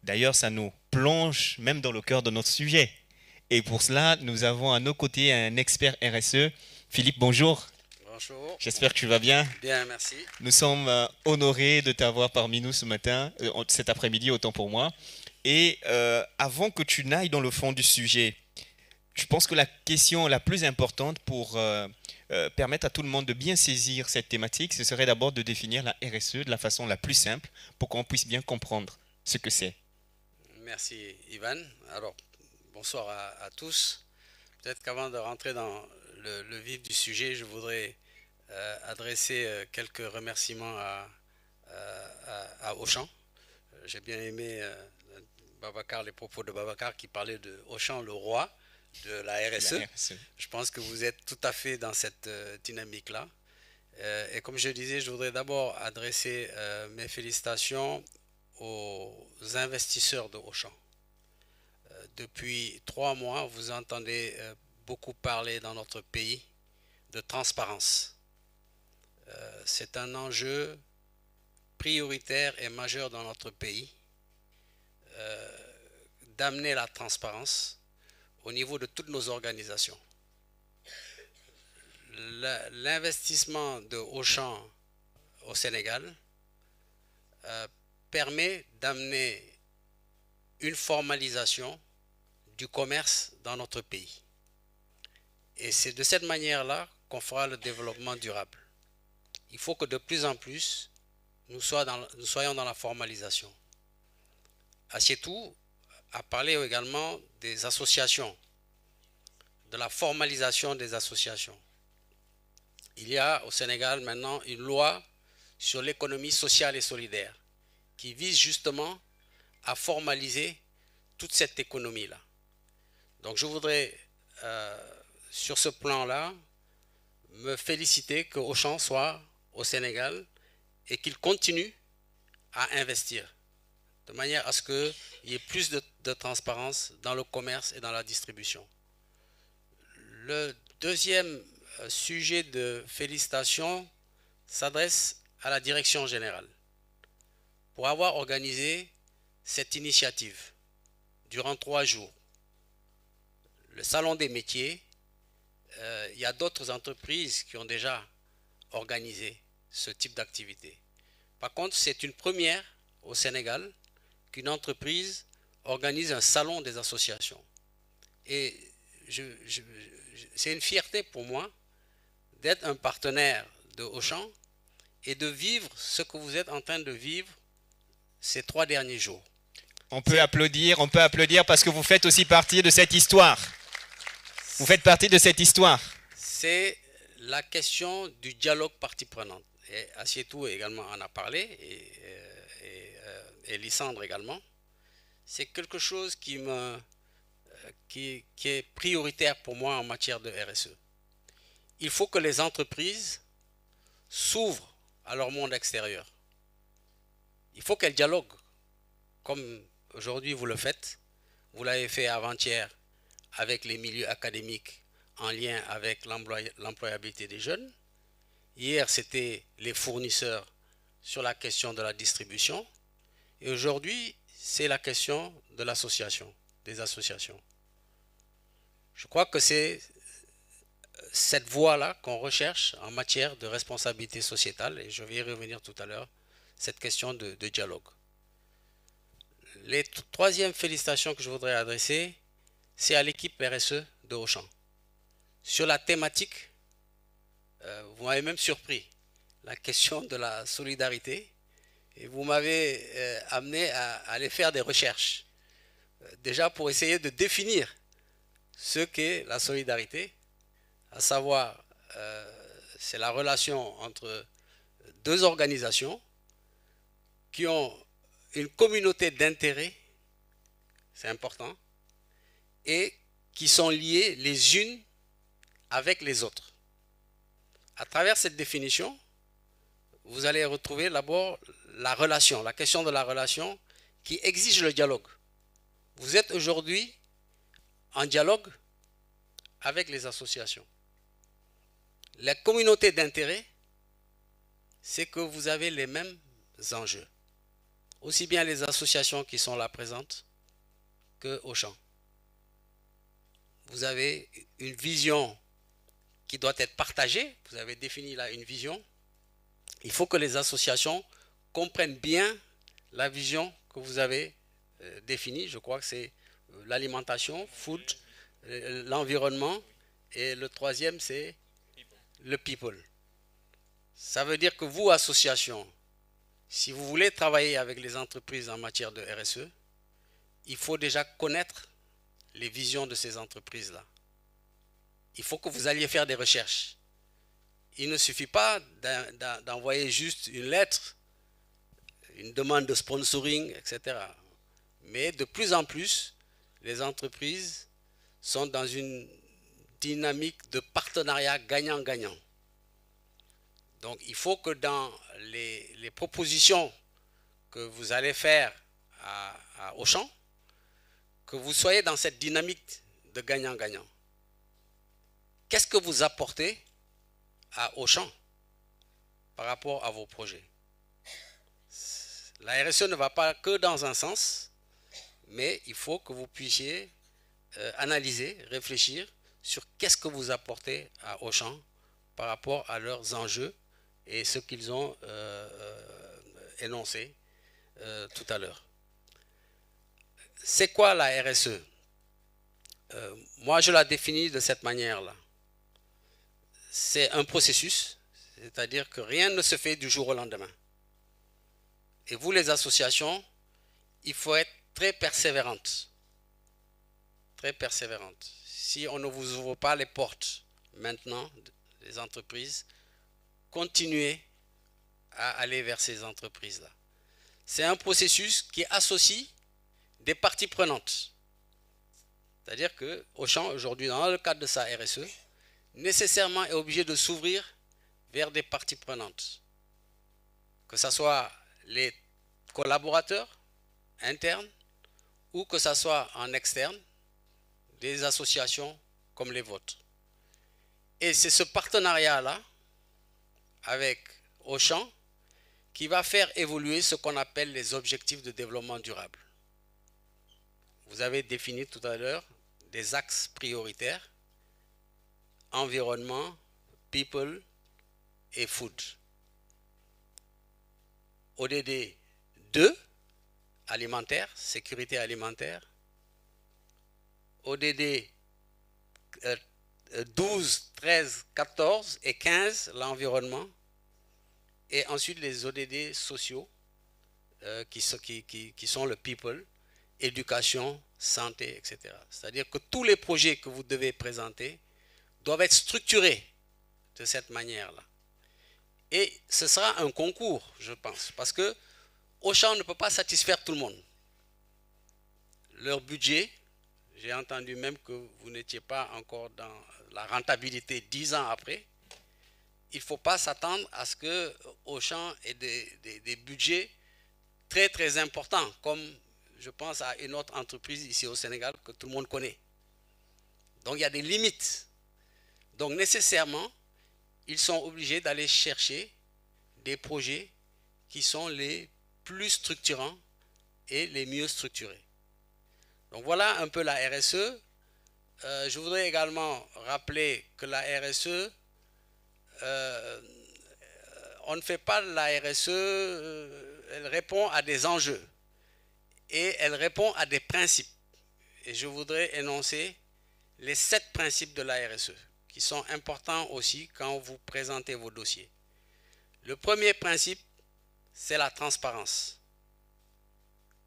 D'ailleurs, ça nous plonge même dans le cœur de notre sujet. Et pour cela, nous avons à nos côtés un expert RSE. Philippe, bonjour. Bonjour. J'espère que tu vas bien. Bien, merci. Nous sommes honorés de t'avoir parmi nous ce matin, cet après-midi, autant pour moi. Et avant que tu n'ailles dans le fond du sujet, je pense que la question la plus importante pour permettre à tout le monde de bien saisir cette thématique, ce serait d'abord de définir la RSE de la façon la plus simple pour qu'on puisse bien comprendre ce que c'est. Merci Ivan. Alors, bonsoir à tous. Peut-être qu'avant de rentrer dans le vif du sujet, je voudrais adresser quelques remerciements à Auchan. J'ai bien aimé les propos de Babacar qui parlait de Auchan, le roi de la RSE. Je pense que vous êtes tout à fait dans cette dynamique-là. Et comme je disais, je voudrais d'abord adresser mes félicitations aux investisseurs de Auchan. Depuis 3 mois, vous entendez beaucoup parler dans notre pays de transparence. C'est un enjeu prioritaire et majeur dans notre pays d'amener la transparence au niveau de toutes nos organisations. L'investissement de Auchan au Sénégal permet d'amener une formalisation du commerce dans notre pays. Et c'est de cette manière-là qu'on fera le développement durable. Il faut que de plus en plus, nous soyons dans la formalisation. Assieto a parlé également des associations, de la formalisation des associations. Il y a au Sénégal maintenant une loi sur l'économie sociale et solidaire qui vise justement à formaliser toute cette économie-là. Donc je voudrais, sur ce plan-là, me féliciter que Auchan soit au Sénégal et qu'il continue à investir de manière à ce qu'il y ait plus de transparence dans le commerce et dans la distribution. Le deuxième sujet de félicitations s'adresse à la direction générale pour avoir organisé cette initiative durant 3 jours. Le salon des métiers, il y a d'autres entreprises qui ont déjà organisé ce type d'activité. Par contre, c'est une première au Sénégal qu'une entreprise organise un salon des associations. Et c'est une fierté pour moi d'être un partenaire de Auchan et de vivre ce que vous êtes en train de vivre ces 3 derniers jours. On peut applaudir parce que vous faites aussi partie de cette histoire. Vous faites partie de cette histoire. C'est la question du dialogue partie prenante. Et Assietou également en a parlé, et Lysandre également. C'est quelque chose qui est prioritaire pour moi en matière de RSE. Il faut que les entreprises s'ouvrent à leur monde extérieur. Il faut qu'elles dialoguent, comme aujourd'hui vous le faites. Vous l'avez fait avant-hier avec les milieux académiques en lien avec l'employabilité des jeunes. Hier, c'était les fournisseurs sur la question de la distribution. Et aujourd'hui, c'est la question de l'association, des associations. Je crois que c'est cette voie-là qu'on recherche en matière de responsabilité sociétale, et je vais y revenir tout à l'heure, cette question de dialogue. Les troisième félicitations que je voudrais adresser, c'est à l'équipe RSE de Auchan. Sur la thématique, vous m'avez même surpris, la question de la solidarité, et vous m'avez amené à aller faire des recherches, déjà pour essayer de définir ce qu'est la solidarité, à savoir, c'est la relation entre 2 organisations qui ont une communauté d'intérêts, c'est important, et qui sont liées les unes avec les autres. À travers cette définition, vous allez retrouver d'abord la relation, la question de la relation qui exige le dialogue. Vous êtes aujourd'hui en dialogue avec les associations. La communauté d'intérêt, c'est que vous avez les mêmes enjeux. Aussi bien les associations qui sont là présentes que Auchan. Vous avez une vision qui doit être partagée. Vous avez défini là une vision. Il faut que les associations comprennent bien la vision que vous avez définie. Je crois que c'est l'alimentation, food, l'environnement, et le troisième, c'est le people. Ça veut dire que vous, associations, si vous voulez travailler avec les entreprises en matière de RSE, il faut déjà connaître les visions de ces entreprises-là. Il faut que vous alliez faire des recherches. Il ne suffit pas d'envoyer juste une lettre, une demande de sponsoring, etc. Mais de plus en plus, les entreprises sont dans une dynamique de partenariat gagnant-gagnant. Donc il faut que dans les propositions que vous allez faire à Auchan, que vous soyez dans cette dynamique de gagnant-gagnant. Qu'est-ce que vous apportez à Auchan par rapport à vos projets? La RSE ne va pas que dans un sens, mais il faut que vous puissiez analyser, réfléchir sur qu'est-ce que vous apportez à Auchan par rapport à leurs enjeux et ce qu'ils ont énoncé tout à l'heure. C'est quoi la RSE? Moi, je la définis de cette manière-là. C'est un processus, c'est-à-dire que rien ne se fait du jour au lendemain. Et vous, les associations, il faut être très persévérante très persévérante. Si on ne vous ouvre pas les portes maintenant, les entreprises, continuez à aller vers ces entreprises-là. C'est un processus qui associe des parties prenantes. C'est-à-dire que Auchan, aujourd'hui, dans le cadre de sa RSE, nécessairement est obligé de s'ouvrir vers des parties prenantes. Que ce soit les collaborateurs internes ou que ce soit en externe, des associations comme les vôtres. Et c'est ce partenariat-là avec Auchan qui va faire évoluer ce qu'on appelle les objectifs de développement durable. Vous avez défini tout à l'heure des axes prioritaires, environnement, people et food. ODD 2, alimentaire, sécurité alimentaire. ODD 12, 13, 14 et 15, l'environnement. Et ensuite les ODD sociaux qui sont le people, éducation, santé, etc. C'est-à-dire que tous les projets que vous devez présenter doivent être structurés de cette manière-là. Et ce sera un concours, je pense, parce que Auchan ne peut pas satisfaire tout le monde. Leur budget, j'ai entendu même que vous n'étiez pas encore dans la rentabilité 10 ans après. Il ne faut pas s'attendre à ce que Auchan ait des budgets très très importants, comme je pense à une autre entreprise ici au Sénégal que tout le monde connaît. Donc il y a des limites. Donc nécessairement, ils sont obligés d'aller chercher des projets qui sont les plus structurants et les mieux structurés. Donc voilà un peu la RSE. Je voudrais également rappeler que la RSE, on ne fait pas la RSE, elle répond à des enjeux et elle répond à des principes. Et je voudrais énoncer les 7 principes de la RSE qui sont importants aussi quand vous présentez vos dossiers. Le premier principe, c'est la transparence.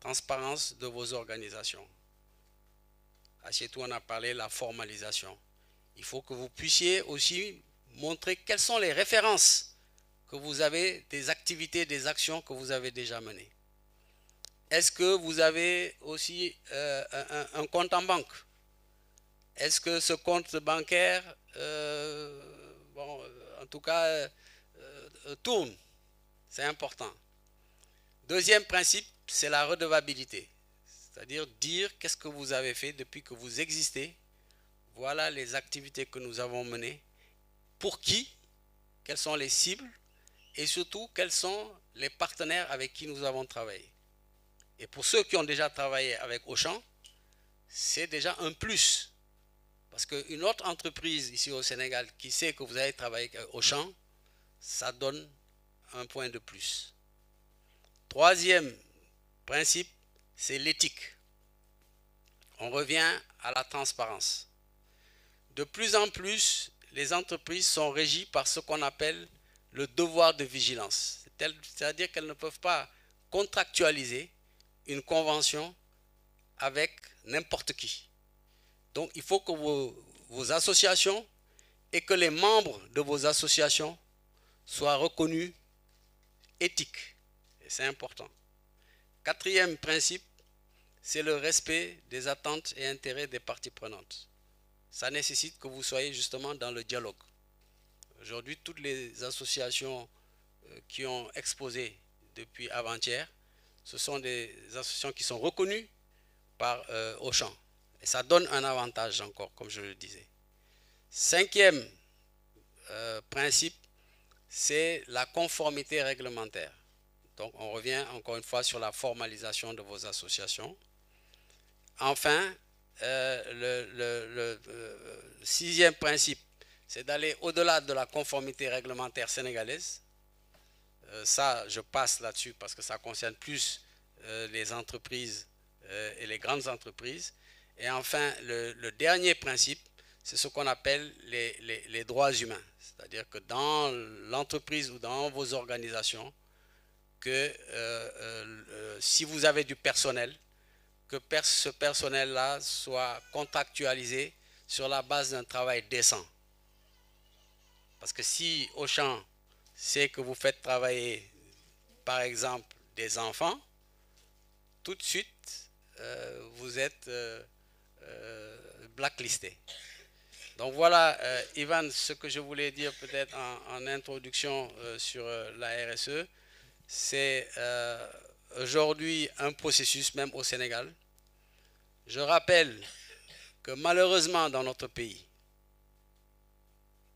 Transparence de vos organisations. Assieds-toi, on a parlé de la formalisation. Il faut que vous puissiez aussi montrer quelles sont les références que vous avez des activités, des actions que vous avez déjà menées. Est-ce que vous avez aussi un compte en banque? Est-ce que ce compte bancaire, en tout cas, tourne? C'est important. Deuxième principe, c'est la redevabilité. C'est-à-dire dire qu'est-ce que vous avez fait depuis que vous existez. Voilà les activités que nous avons menées. Pour qui? Quelles sont les cibles? Et surtout, quels sont les partenaires avec qui nous avons travaillé? Et pour ceux qui ont déjà travaillé avec Auchan, c'est déjà un plus. Parce qu'une autre entreprise ici au Sénégal qui sait que vous avez travaillé avec Auchan, ça donne un point de plus. Troisième principe, c'est l'éthique. On revient à la transparence. De plus en plus, les entreprises sont régies par ce qu'on appelle le devoir de vigilance. C'est-à-dire qu'elles ne peuvent pas contractualiser une convention avec n'importe qui. Donc il faut que vos associations et que les membres de vos associations soient reconnus éthiques. Et c'est important. Quatrième principe, c'est le respect des attentes et intérêts des parties prenantes. Ça nécessite que vous soyez justement dans le dialogue. Aujourd'hui, toutes les associations qui ont exposé depuis avant-hier, ce sont des associations qui sont reconnues par Auchan. Et ça donne un avantage encore, comme je le disais. Cinquième principe, c'est la conformité réglementaire. Donc on revient encore une fois sur la formalisation de vos associations. Enfin, le sixième principe, c'est d'aller au-delà de la conformité réglementaire sénégalaise. Ça, je passe là-dessus parce que ça concerne plus les entreprises et les grandes entreprises. Et enfin, le dernier principe, c'est ce qu'on appelle les droits humains. C'est-à-dire que dans l'entreprise ou dans vos organisations, que si vous avez du personnel, que ce personnel-là soit contractualisé sur la base d'un travail décent. Parce que si Auchan sait que vous faites travailler, par exemple, des enfants, tout de suite, vous êtes blacklisté. Donc voilà, Ivan, ce que je voulais dire peut-être en introduction sur la RSE, c'est aujourd'hui un processus même au Sénégal. Je rappelle que malheureusement dans notre pays,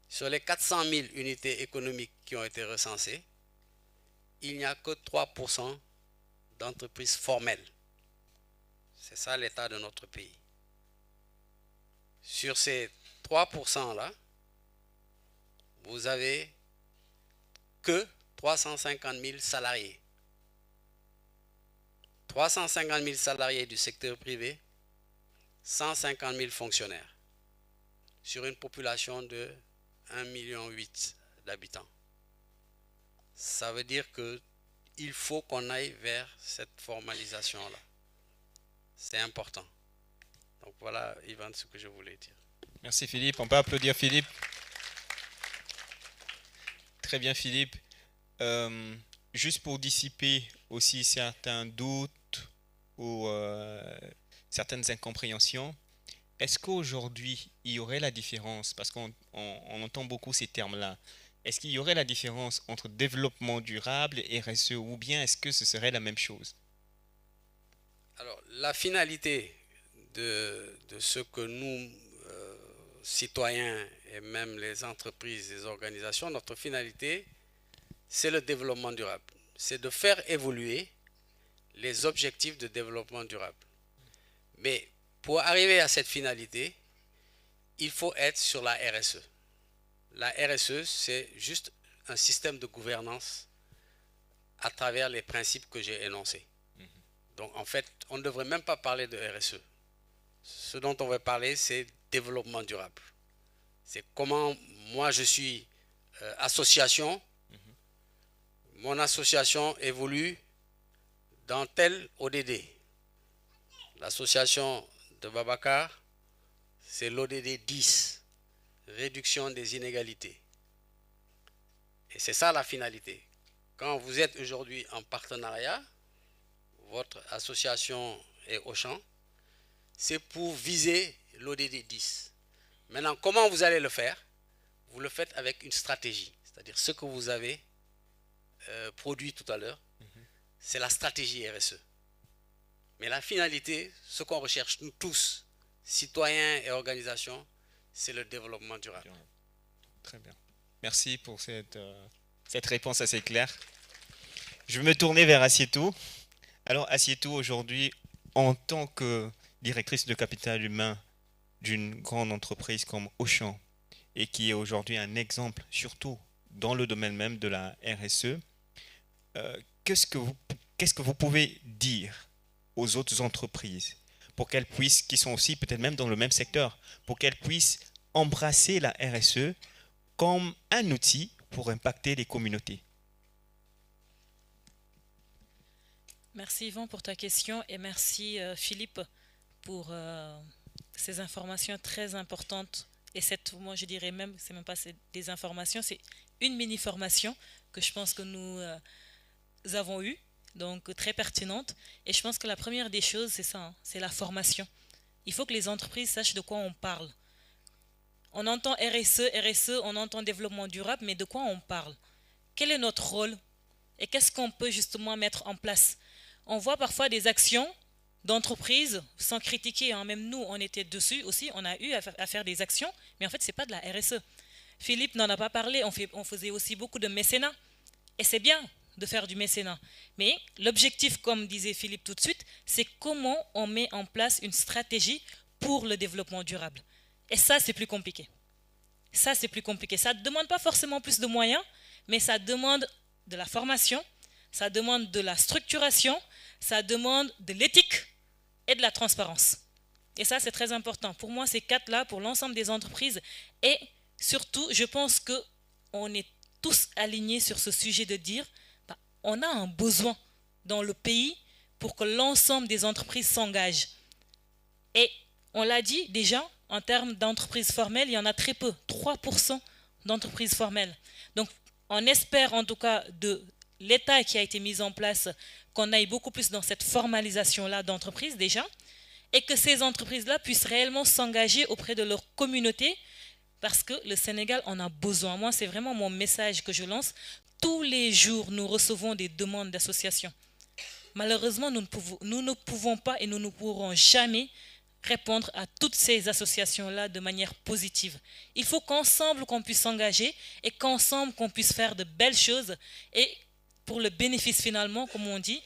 sur les 400 000 unités économiques qui ont été recensées, il n'y a que 3% d'entreprises formelles. C'est ça l'état de notre pays. Sur ces 3%-là, vous avez que 350 000 salariés. 350 000 salariés du secteur privé, 150 000 fonctionnaires, sur une population de 1,8 million d'habitants. Ça veut dire qu'il faut qu'on aille vers cette formalisation-là. C'est important. Donc voilà, Ivan, ce que je voulais dire. Merci Philippe. On peut applaudir Philippe. Très bien Philippe. Juste pour dissiper aussi certains doutes ou certaines incompréhensions, est-ce qu'aujourd'hui, il y aurait la différence, parce qu'on entend beaucoup ces termes-là, est-ce qu'il y aurait la différence entre développement durable et RSE, ou bien est-ce que ce serait la même chose? Alors, la finalité de ce que nous, citoyens et même les entreprises, les organisations, notre finalité, c'est le développement durable. C'est de faire évoluer les objectifs de développement durable. Mais pour arriver à cette finalité, il faut être sur la RSE. La RSE, c'est juste un système de gouvernance à travers les principes que j'ai énoncés. Donc en fait, on ne devrait même pas parler de RSE. Ce dont on va parler, c'est développement durable. C'est comment moi je suis association, mon association évolue dans tel ODD. L'association de Babacar, c'est l'ODD 10, réduction des inégalités. Et c'est ça la finalité. Quand vous êtes aujourd'hui en partenariat, votre association est Auchan, c'est pour viser l'ODD 10. Maintenant, comment vous allez le faire? Vous le faites avec une stratégie, c'est-à-dire ce que vous avez produit tout à l'heure, c'est la stratégie RSE. Mais la finalité, ce qu'on recherche nous tous, citoyens et organisations, c'est le développement durable. Très bien. Merci pour cette réponse assez claire. Je vais me tourner vers Assietou. Alors Assietou, aujourd'hui, en tant que directrice de capital humain d'une grande entreprise comme Auchan, et qui est aujourd'hui un exemple, surtout dans le domaine même de la RSE, qu'est-ce que vous pouvez dire aux autres entreprises pour qu'elles puissent, qui sont aussi peut-être même dans le même secteur, pour qu'elles puissent embrasser la RSE comme un outil pour impacter les communautés? Merci Yvan pour ta question et merci Philippe pour ces informations très importantes. Et moi je dirais même, c'est même pas des informations, c'est une mini-formation que je pense que nous avons eue, donc très pertinente. Et je pense que la première des choses, c'est ça, hein, c'est la formation. Il faut que les entreprises sachent de quoi on parle. On entend RSE, on entend développement durable, mais de quoi on parle? Quel est notre rôle? Et qu'est-ce qu'on peut justement mettre en place? On voit parfois des actions d'entreprises, sans critiquer, hein, même nous, on était dessus aussi, on a eu à faire des actions, mais en fait, ce n'est pas de la RSE. Philippe n'en a pas parlé, on faisait aussi beaucoup de mécénat, et c'est bien de faire du mécénat. Mais l'objectif, comme disait Philippe tout de suite, c'est comment on met en place une stratégie pour le développement durable. Et ça, c'est plus compliqué. Ça, c'est plus compliqué. Ça ne demande pas forcément plus de moyens, mais ça demande de la formation, ça demande de la structuration, ça demande de l'éthique et de la transparence. Et ça, c'est très important. Pour moi, ces quatre-là, pour l'ensemble des entreprises, et surtout, je pense qu'on est tous alignés sur ce sujet de dire, on a un besoin dans le pays pour que l'ensemble des entreprises s'engagent. Et on l'a dit déjà, en termes d'entreprises formelles, il y en a très peu, 3% d'entreprises formelles. Donc, on espère en tout cas de l'État qui a été mis en place qu'on aille beaucoup plus dans cette formalisation-là d'entreprises déjà, et que ces entreprises-là puissent réellement s'engager auprès de leur communauté, parce que le Sénégal en a besoin. Moi, c'est vraiment mon message que je lance. Tous les jours, nous recevons des demandes d'associations. Malheureusement, nous ne pouvons pas et nous ne pourrons jamais répondre à toutes ces associations-là de manière positive. Il faut qu'ensemble qu'on puisse s'engager et qu'ensemble qu'on puisse faire de belles choses et pour le bénéfice finalement, comme on dit,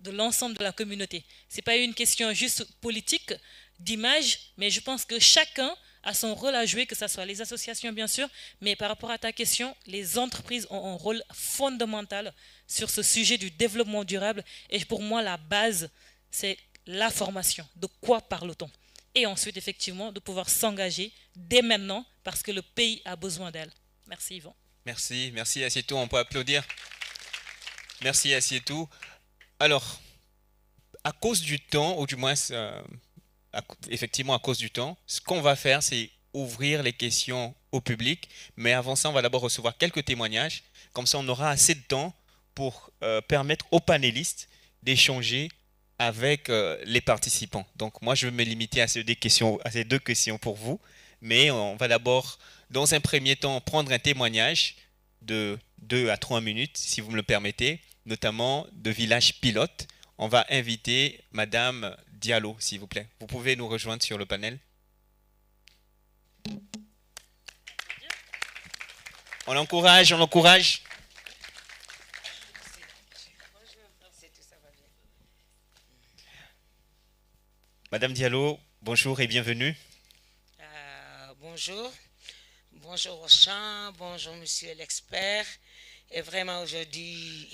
de l'ensemble de la communauté. Ce n'est pas une question juste politique, d'image, mais je pense que chacun a son rôle à jouer, que ce soit les associations bien sûr, mais par rapport à ta question, les entreprises ont un rôle fondamental sur ce sujet du développement durable et pour moi la base, c'est la formation. De quoi parle-t-on? Et ensuite, effectivement, de pouvoir s'engager dès maintenant parce que le pays a besoin d'elle. Merci Yvan. Merci Assietou, on peut applaudir. Merci Assietou. Alors, à cause du temps, ou du moins, effectivement à cause du temps, ce qu'on va faire, c'est ouvrir les questions au public. Mais avant ça, on va d'abord recevoir quelques témoignages. Comme ça, on aura assez de temps pour permettre aux panélistes d'échanger avec les participants. Donc moi, je vais me limiter à ces deux questions pour vous. Mais on va d'abord, dans un premier temps, prendre un témoignage de 2 à 3 minutes, si vous me le permettez, notamment de village pilote. On va inviter Madame Diallo, s'il vous plaît. Vous pouvez nous rejoindre sur le panel. On l'encourage, on l'encourage. Madame Diallo, bonjour et bienvenue. Bonjour. Bonjour au champ, bonjour monsieur l'expert. Et vraiment aujourd'hui,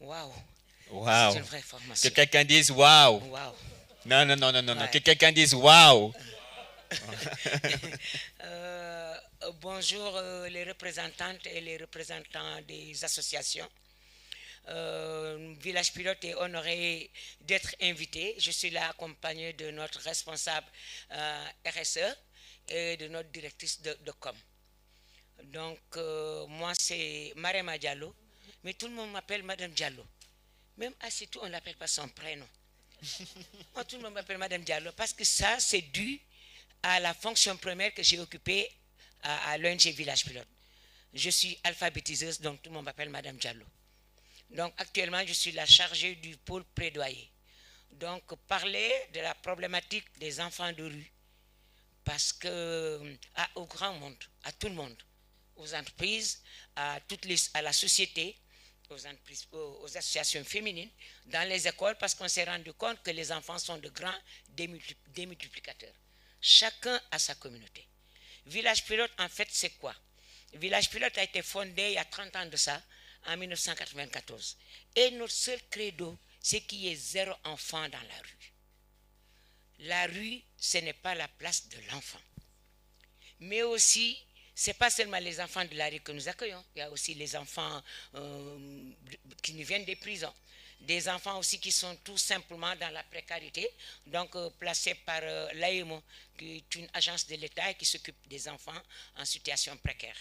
waouh. Waouh. C'est une vraie formation. Que quelqu'un dise waouh. Waouh. Non. Ouais. Que quelqu'un dise waouh. Bonjour les représentantes et les représentants des associations. Village Pilote est honoré d'être invité. Je suis là accompagné de notre responsable RSE et de notre directrice de com. Donc, moi, c'est Marema Diallo, mais tout le monde m'appelle Madame Diallo. Même Assietou, on ne l'appelle pas son prénom. Moi, tout le monde m'appelle Madame Diallo parce que ça, c'est dû à la fonction première que j'ai occupée à l'ONG Village Pilote. Je suis alphabétiseuse, donc tout le monde m'appelle Madame Diallo. Donc, actuellement, je suis la chargée du pôle plaidoyer. Donc, parler de la problématique des enfants de rue, parce que au grand monde, à tout le monde, aux entreprises, à la société, aux entreprises, aux associations féminines, dans les écoles, parce qu'on s'est rendu compte que les enfants sont de grands démultiplicateurs. Chacun a sa communauté. Village Pilote, en fait, c'est quoi? Village Pilote a été fondé il y a 30 ans de ça, en 1994. Et notre seul credo, c'est qu'il y ait 0 enfant dans la rue. La rue, ce n'est pas la place de l'enfant. Mais aussi, ce n'est pas seulement les enfants de la rue que nous accueillons. Il y a aussi les enfants qui nous viennent des prisons. Des enfants aussi qui sont tout simplement dans la précarité, donc placés par l'AEMO, qui est une agence de l'État et qui s'occupe des enfants en situation précaire.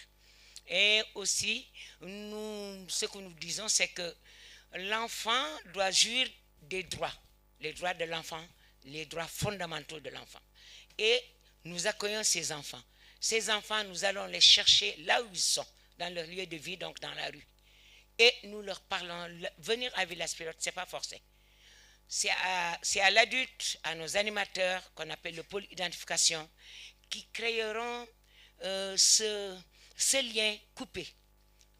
Et aussi, ce que nous disons, c'est que l'enfant doit jouir des droits, les droits de l'enfant, les droits fondamentaux de l'enfant. Et nous accueillons ces enfants. Ces enfants, nous allons les chercher là où ils sont, dans leur lieu de vie, donc dans la rue. Et nous leur parlons, venir à Village Pilote, ce n'est pas forcé. C'est à l'adulte, à nos animateurs, qu'on appelle le pôle identification, qui créeront ce lien coupé,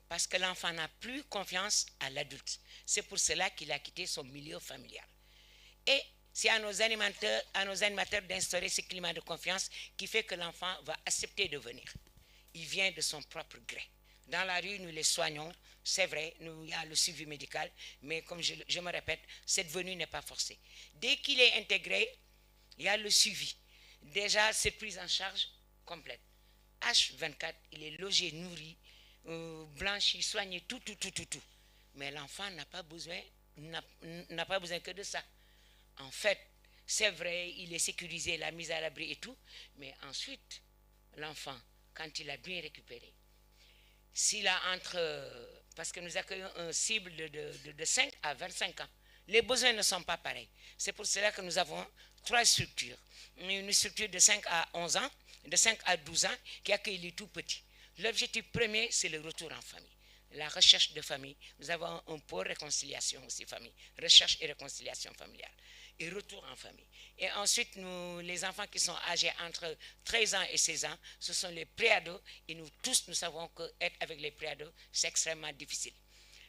parce que l'enfant n'a plus confiance à l'adulte. C'est pour cela qu'il a quitté son milieu familial. Et c'est à nos animateurs d'instaurer ce climat de confiance qui fait que l'enfant va accepter de venir. Il vient de son propre gré. Dans la rue, nous les soignons, c'est vrai, il y a le suivi médical, mais comme je me répète, cette venue n'est pas forcée. Dès qu'il est intégré, il y a le suivi. Déjà, cette prise en charge complète. H24, il est logé, nourri, blanchi, soigné, tout. Mais l'enfant n'a pas besoin n'a pas besoin que de ça. En fait, c'est vrai, il est sécurisé, la mise à l'abri et tout, mais ensuite, l'enfant, quand il a bien récupéré, s'il a parce que nous accueillons un cible de 5 à 25 ans, les besoins ne sont pas pareils. C'est pour cela que nous avons 3 structures. Une structure de 5 à 11 ans, de 5 à 12 ans, qui accueille les tout petits. L'objectif premier, c'est le retour en famille. La recherche de famille. Nous avons un pôle réconciliation aussi famille. Recherche et réconciliation familiale. Et retour en famille. Et ensuite, les enfants qui sont âgés entre 13 ans et 16 ans, ce sont les préados. Et nous tous, nous savons qu'être avec les préados, c'est extrêmement difficile.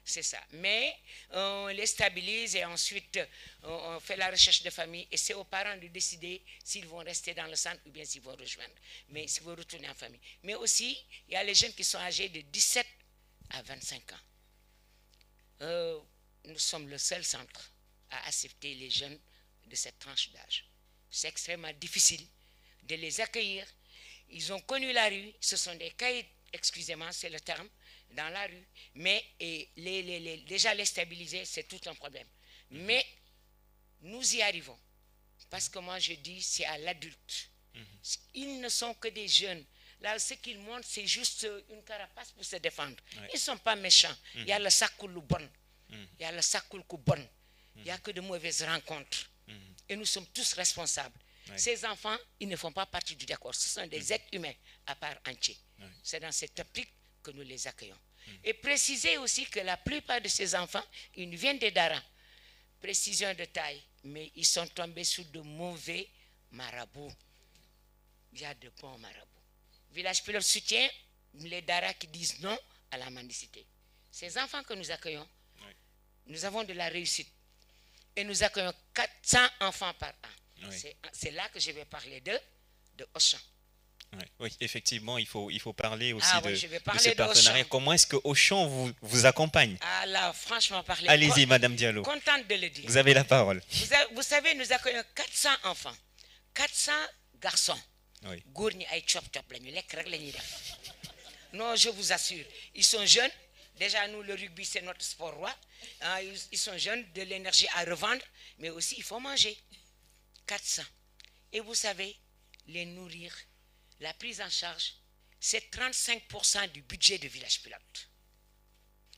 C'est ça. Mais on les stabilise et ensuite on fait la recherche de famille et c'est aux parents de décider s'ils vont rester dans le centre ou bien s'ils vont rejoindre. Mais s'ils vont retourner en famille. Mais aussi, il y a les jeunes qui sont âgés de 17 à 25 ans. Nous sommes le seul centre à accepter les jeunes de cette tranche d'âge. C'est extrêmement difficile de les accueillir. Ils ont connu la rue. Ce sont des caïds, excusez-moi, c'est le terme, dans la rue, mais déjà les stabiliser, c'est tout un problème. Mais nous y arrivons, parce que moi je dis, c'est à l'adulte. Ils ne sont que des jeunes. Là, ce qu'ils montrent, c'est juste une carapace pour se défendre. Ils ne sont pas méchants. Il y a le sakoul bon, il y a le sakoul bon, il n'y a que de mauvaises rencontres. Et nous sommes tous responsables. Ces enfants, ils ne font pas partie du décor. Ce sont des êtres humains à part entière. C'est dans cette optique que nous les accueillons. Et préciser aussi que la plupart de ces enfants, ils viennent des Dara. Précision de taille, mais ils sont tombés sous de mauvais marabouts. Il y a de bons marabouts. Village Pilote soutient les Dara qui disent non à la mendicité. Ces enfants que nous accueillons, nous avons de la réussite. Et nous accueillons 400 enfants par an. C'est là que je vais parler de Auchan. Oui, effectivement, il faut parler aussi de ce partenariat. Comment est-ce que Auchan vous accompagne? Ah là, franchement, parler. Allez-y, Madame Diallo. Contente de le dire. Vous avez la parole. Vous savez, nous accueillons 400 enfants, 400 garçons. Non, je vous assure, ils sont jeunes. Déjà, nous, le rugby, c'est notre sport roi. Ils sont jeunes, de l'énergie à revendre, mais aussi, il faut manger. 400. Et vous savez, les nourrir, la prise en charge, c'est 35% du budget de Village Pilote.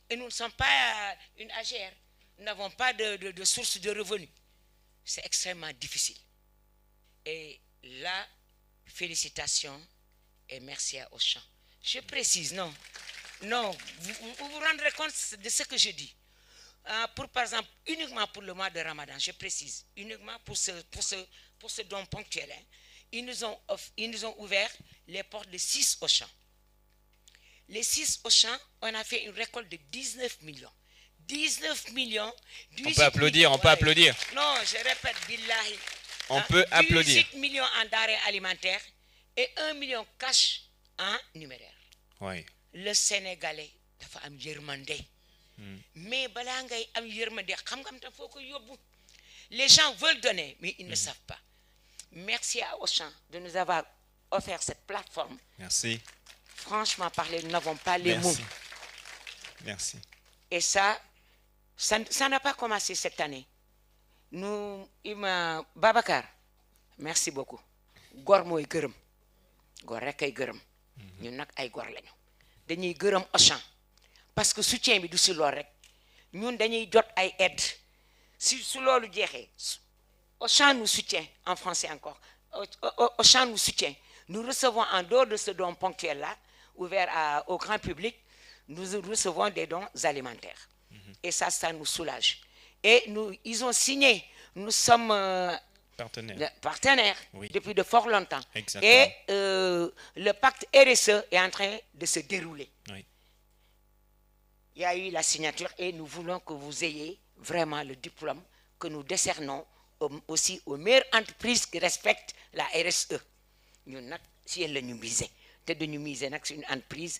Et nous ne sommes pas une AGR. Nous n'avons pas de source de revenus. C'est extrêmement difficile. Et là, félicitations et merci à Auchan. Je précise, non, vous vous rendrez compte de ce que je dis. Par exemple, uniquement pour le mois de Ramadan, je précise, uniquement pour ce don ponctuel, ils nous ont ouvert les portes de 6 Auchan. Les 6 Auchan, on a fait une récolte de 19 millions. 19 millions. On peut applaudir, on peut applaudir. Non, je répète, billahi. On peut applaudir. 18 millions en denrées alimentaires et 1 million cash en numéraire. Oui. Le Sénégalais dafa am yermandé. Mais balaa ngay am yermandé xam nga tam foko yobbu. Les gens veulent donner mais ils ne savent pas. Merci à Auchan de nous avoir offert cette plateforme. Merci. Franchement parler, nous n'avons pas les mots. Merci. Et ça n'a pas commencé cette année. Nous, Babacar, merci beaucoup. Gor moy gërëm. Gor rek ay gërëm. Ñun nak ay gor lañu. Dañuy gërëm Auchan parce que soutien bi du ci lool rek. Ñun dañuy jot ay aide. Si su loolu jeexee, Auchan nous soutient en français encore. Auchan nous soutient. Nous recevons en dehors de ce don ponctuel là, ouvert au grand public, nous recevons des dons alimentaires. Et ça nous soulage. Et ils ont signé, nous sommes partenaires oui. depuis de fort longtemps. Exactement. Et le pacte RSE est en train de se dérouler. Oui. Il y a eu la signature et nous voulons que vous ayez vraiment le diplôme que nous décernons aussi aux meilleures entreprises qui respectent la RSE. Nous n'avons si elle nous misé. Une entreprise,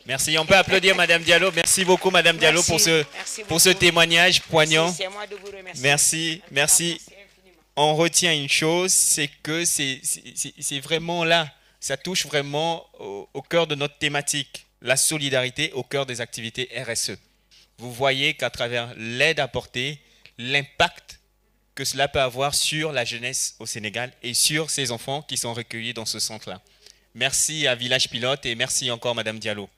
merci. On peut applaudir Madame Diallo. Merci beaucoup Madame Diallo pour ce témoignage poignant. C'est moi de vous remercier. Merci. Merci. On retient une chose, c'est que c'est vraiment là, ça touche vraiment au cœur de notre thématique, la solidarité au cœur des activités RSE. vous voyez qu'à travers l'aide apportée, l'impact que cela peut avoir sur la jeunesse au Sénégal et sur ces enfants qui sont recueillis dans ce centre-là. Merci à Village Pilote et merci encore Madame Diallo.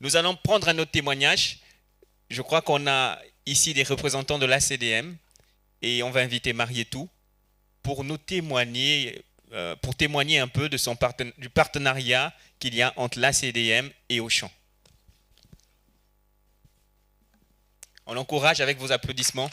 Nous allons prendre un autre témoignage. Je crois qu'on a ici des représentants de l'ACDM et on va inviter Marietou pour nous témoigner, un peu de du partenariat qu'il y a entre l'ACDM et Auchan. On l'encourage avec vos applaudissements.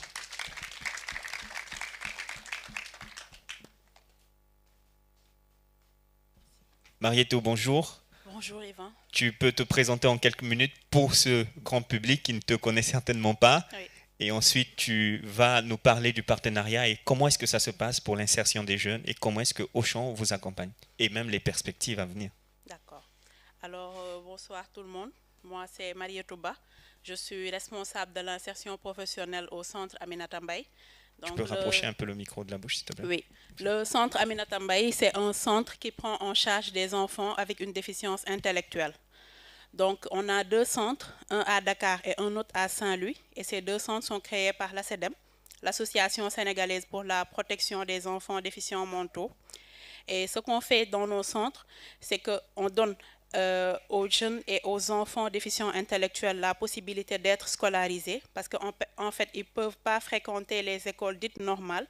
Marietou, bonjour. Bonjour Yvan. Tu peux te présenter en quelques minutes pour ce grand public qui ne te connaît certainement pas. Oui. Et ensuite, tu vas nous parler du partenariat et comment est-ce que ça se passe pour l'insertion des jeunes et comment est-ce que Auchan vous accompagne et même les perspectives à venir. D'accord. Alors, bonsoir tout le monde. Moi, c'est Marietou Ba. Je suis responsable de l'insertion professionnelle au centre Aminata Mbaye. Tu peux rapprocher un peu le micro de la bouche, s'il te plaît? Oui. Le centre Aminata Mbaye, c'est un centre qui prend en charge des enfants avec une déficience intellectuelle. Donc, on a 2 centres, un à Dakar et un autre à Saint-Louis. Et ces 2 centres sont créés par l'ACDEM, l'Association sénégalaise pour la protection des enfants déficients mentaux. Et ce qu'on fait dans nos centres, c'est qu'on donne aux jeunes et aux enfants déficients intellectuels la possibilité d'être scolarisés parce qu'en fait, ils ne peuvent pas fréquenter les écoles dites normales.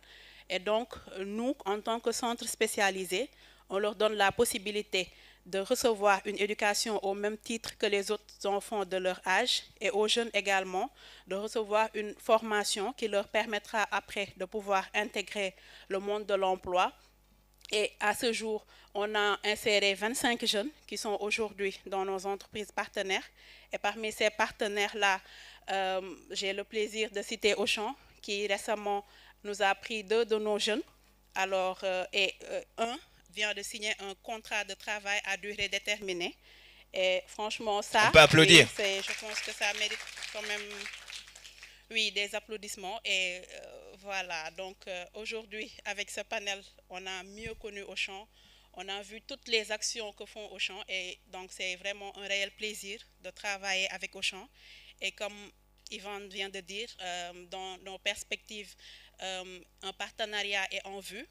Et donc, nous, en tant que centre spécialisé, on leur donne la possibilité de recevoir une éducation au même titre que les autres enfants de leur âge et aux jeunes également de recevoir une formation qui leur permettra après de pouvoir intégrer le monde de l'emploi. Et à ce jour, on a inséré 25 jeunes qui sont aujourd'hui dans nos entreprises partenaires. Et parmi ces partenaires-là, j'ai le plaisir de citer Auchan, qui récemment nous a pris 2 de nos jeunes. Alors, un vient de signer un contrat de travail à durée déterminée. Et franchement, ça... On peut applaudir. Oui, je pense que ça mérite quand même... Oui, des applaudissements. Et voilà, donc aujourd'hui, avec ce panel, on a mieux connu Auchan. On a vu toutes les actions que font Auchan. Et donc, c'est vraiment un réel plaisir de travailler avec Auchan. Et comme Yvan vient de dire, dans nos perspectives, un partenariat est en vue.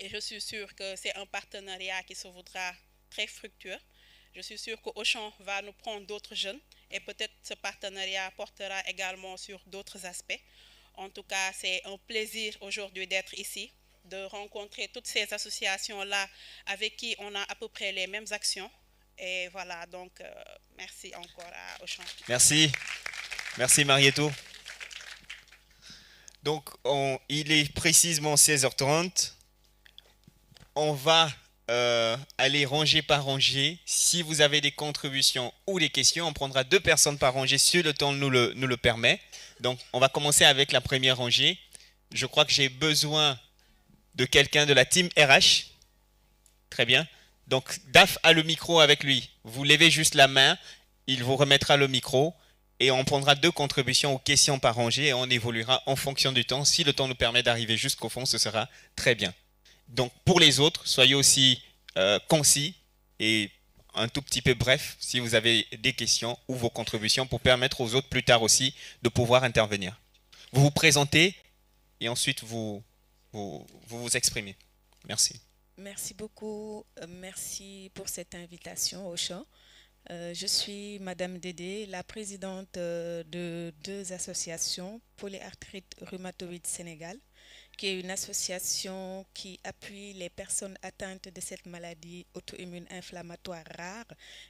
Et je suis sûre que c'est un partenariat qui se voudra très fructueux. Je suis sûre qu'Auchan va nous prendre d'autres jeunes et peut-être ce partenariat portera également sur d'autres aspects. En tout cas, c'est un plaisir aujourd'hui d'être ici, de rencontrer toutes ces associations-là avec qui on a à peu près les mêmes actions. Et voilà, donc merci encore à Auchan. Merci. Merci Marietou. Donc, il est précisément 16h30. On va aller rangée par rangée. Si vous avez des contributions ou des questions, on prendra 2 personnes par rangée si le temps nous le permet. Donc, on va commencer avec la première rangée. Je crois que j'ai besoin de quelqu'un de la team RH. Très bien. Donc, Daf a le micro avec lui. Vous levez juste la main, il vous remettra le micro et on prendra 2 contributions ou questions par rangée et on évoluera en fonction du temps. Si le temps nous permet d'arriver jusqu'au fond, ce sera très bien. Donc, pour les autres, soyez aussi concis et un tout petit peu bref si vous avez des questions ou vos contributions pour permettre aux autres plus tard aussi de pouvoir intervenir. Vous vous présentez et ensuite vous exprimez. Merci. Merci beaucoup. Merci pour cette invitation, Auchan. Je suis Madame Dédé, la présidente de 2 associations, Polyarthrite Rhumatoïde Sénégal, qui est une association qui appuie les personnes atteintes de cette maladie auto-immune inflammatoire rare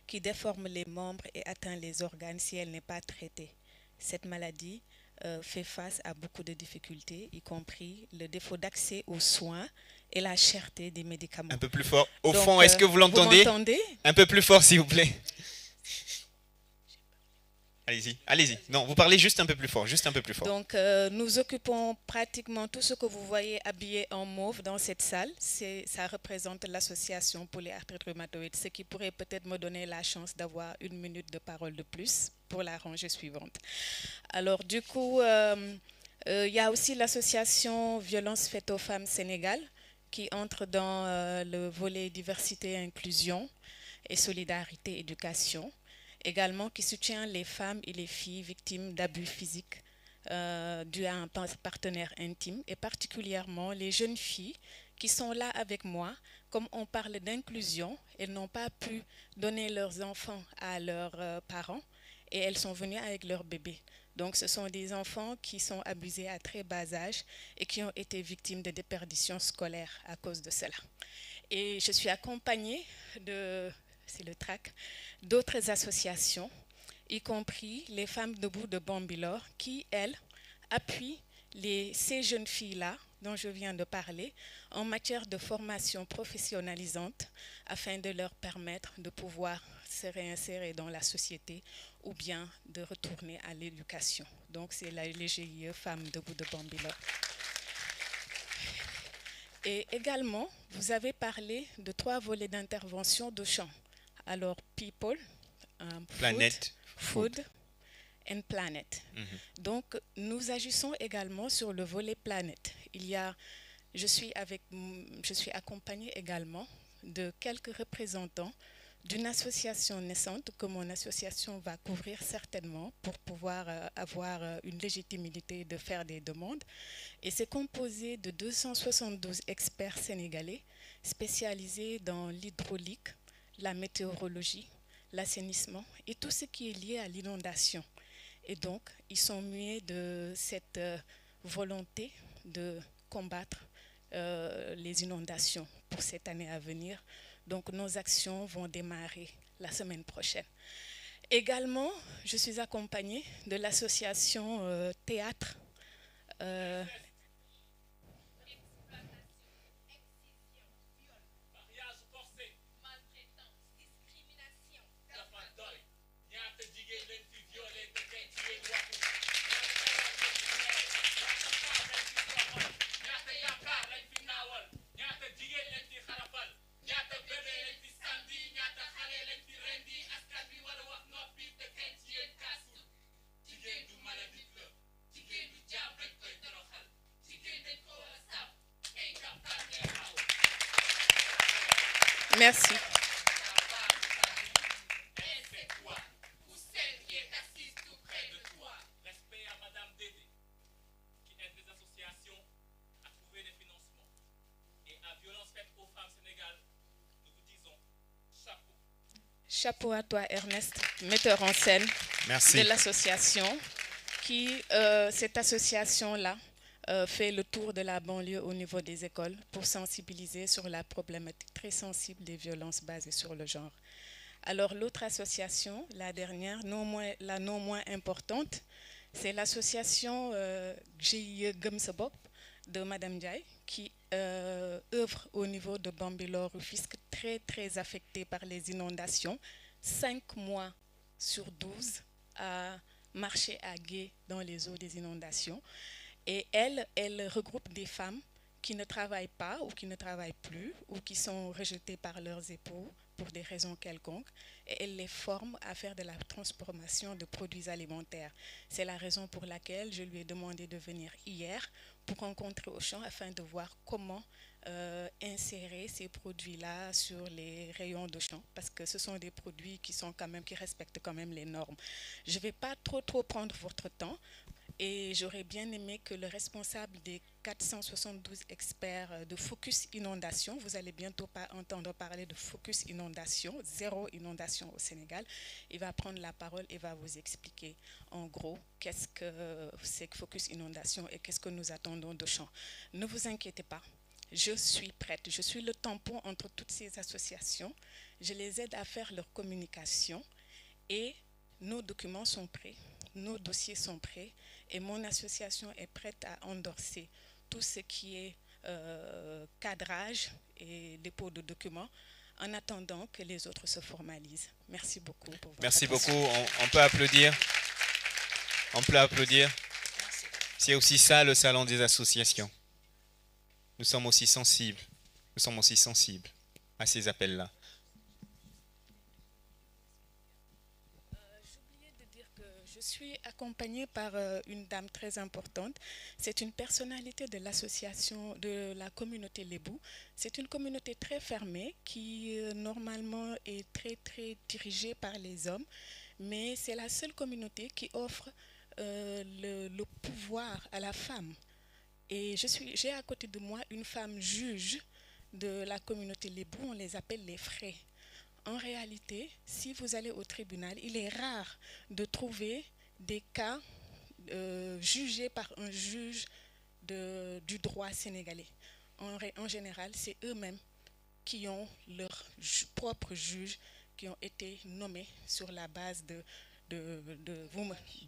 qui déforme les membres et atteint les organes si elle n'est pas traitée. Cette maladie fait face à beaucoup de difficultés, y compris le défaut d'accès aux soins et la cherté des médicaments. Un peu plus fort. Au fond, est-ce que vous l'entendez? Vous m'entendez? Un peu plus fort, s'il vous plaît. Allez-y, allez-y. Non, vous parlez juste un peu plus fort, juste un peu plus fort. Donc, nous occupons pratiquement tout ce que vous voyez habillé en mauve dans cette salle. Ça représente l'association Polyarthrite Rhumatoïde, ce qui pourrait peut-être me donner la chance d'avoir 1 minute de parole de plus pour la rangée suivante. Alors, du coup, il y a aussi l'association Violence Faites aux Femmes Sénégal qui entre dans le volet diversité, inclusion et solidarité, éducation. également qui soutient les femmes et les filles victimes d'abus physiques dû à un partenaire intime, et particulièrement les jeunes filles qui sont là avec moi. Comme on parle d'inclusion, elles n'ont pas pu donner leurs enfants à leurs parents et elles sont venues avec leurs bébés. Donc ce sont des enfants qui sont abusés à très bas âge et qui ont été victimes de déperditions scolaires à cause de cela. Et je suis accompagnée c'est le TRAC, d'autres associations, y compris les Femmes debout de Bambilor, qui, elles, appuient ces jeunes filles-là, dont je viens de parler, en matière de formation professionnalisante, afin de leur permettre de pouvoir se réinsérer dans la société ou bien de retourner à l'éducation. Donc, c'est les GIE Femmes debout de Bambilor. Et également, vous avez parlé de 3 volets d'intervention d'Auchan. Alors, people, Planète, food and planet. Donc, nous agissons également sur le volet planète. Je suis accompagnée également de quelques représentants d'une association naissante que mon association va couvrir certainement pour pouvoir avoir une légitimité de faire des demandes. Et c'est composé de 272 experts sénégalais spécialisés dans l'hydraulique, la météorologie, l'assainissement et tout ce qui est lié à l'inondation. Et donc, ils sont mués de cette volonté de combattre les inondations pour cette année à venir. Donc, nos actions vont démarrer la semaine prochaine. Également, je suis accompagnée de l'association Théâtre. Merci. Chapeau à toi, Ernest, metteur en scène. Merci. De l'association, cette association-là fait le tour de la banlieue au niveau des écoles pour sensibiliser sur la problématique très sensible des violences basées sur le genre. Alors l'autre association, la dernière, la non moins importante, c'est l'association GIE Gumsebop de Madame Ndiaye, qui œuvre au niveau de Bambilor-Rufisque, très très affectée par les inondations, 5 mois sur 12 à marcher à gué dans les eaux des inondations. Et elle regroupe des femmes qui ne travaillent pas ou qui ne travaillent plus ou qui sont rejetées par leurs époux pour des raisons quelconques, et elle les forme à faire de la transformation de produits alimentaires. C'est la raison pour laquelle je lui ai demandé de venir hier pour rencontrer Auchan afin de voir comment insérer ces produits-là sur les rayons d'Auchan, parce que ce sont des produits qui respectent quand même les normes. Je ne vais pas trop prendre votre temps. Et j'aurais bien aimé que le responsable des 472 experts de Focus Inondation, vous allez bientôt entendre parler de Focus Inondation, 0 inondation au Sénégal, il va prendre la parole et va vous expliquer en gros qu'est-ce que c'est que Focus Inondation et qu'est-ce que nous attendons d'Auchan. Ne vous inquiétez pas, je suis prête, je suis le tampon entre toutes ces associations, je les aide à faire leur communication et nos documents sont prêts, nos dossiers sont prêts. Et mon association est prête à endorser tout ce qui est cadrage et dépôt de documents en attendant que les autres se formalisent. Merci beaucoup pour votre Merci attention. beaucoup. On peut applaudir. On peut applaudir. C'est aussi ça le salon des associations. Nous sommes aussi sensibles. Nous sommes aussi sensibles à ces appels-là. Je suis accompagnée par une dame très importante. C'est une personnalité de l'association de la communauté Lébou. C'est une communauté très fermée qui normalement est très dirigée par les hommes. mais c'est la seule communauté qui offre le pouvoir à la femme. Et j'ai à côté de moi une femme juge de la communauté Lébou, on les appelle les frais. En réalité, si vous allez au tribunal, il est rare de trouver des cas jugés par un juge du droit sénégalais. En général, c'est eux-mêmes qui ont leur propre juge, qui ont été nommés sur la base de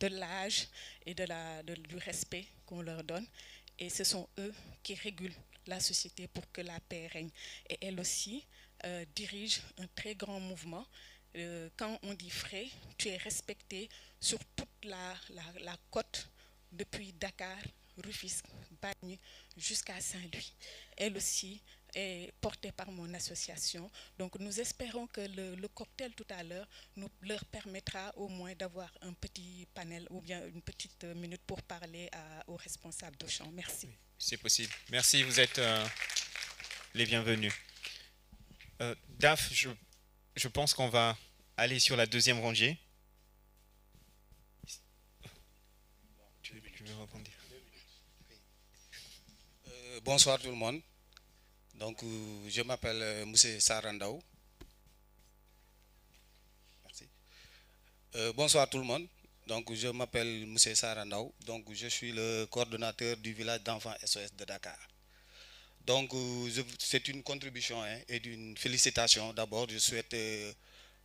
l'âge et du respect qu'on leur donne. Et ce sont eux qui régulent la société pour que la paix règne. Et elle aussi dirige un très grand mouvement. Quand on dit frais, tu es respecté sur toute la côte, depuis Dakar, Rufisque, Bagne, jusqu'à Saint-Louis. Elle aussi est portée par mon association. Donc nous espérons que le cocktail tout à l'heure leur permettra au moins d'avoir un petit panel ou bien une petite minute pour parler aux responsables d'Auchan. Merci. Oui, c'est possible. Merci, vous êtes les bienvenus. Daf, je pense qu'on va aller sur la deuxième rangée. Tu veux répondre? Bonsoir tout le monde. Donc, je m'appelle Moussé Sarandaou. Merci. Bonsoir tout le monde. Donc, je m'appelle Moussé Sarandaou. Donc, je suis le coordonnateur du village d'enfants SOS de Dakar. Donc, c'est une contribution et une félicitation. D'abord, je souhaite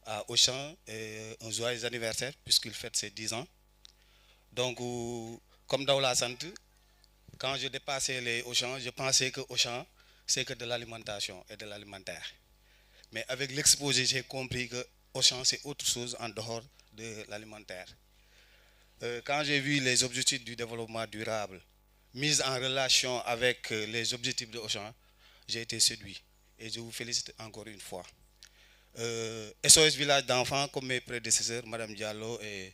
à Auchan un joyeux anniversaire puisqu'il fête ses 10 ans. Donc, comme dans la santé, quand je dépassais les Auchan, je pensais que Auchan, c'est que de l'alimentation et de l'alimentaire. Mais avec l'exposé, j'ai compris que Auchan, c'est autre chose en dehors de l'alimentaire. Quand j'ai vu les objectifs du développement durable mis en relation avec les objectifs de Auchan, j'ai été séduit. Et je vous félicite encore une fois. SOS Village d'enfants, comme mes prédécesseurs, Mme Diallo et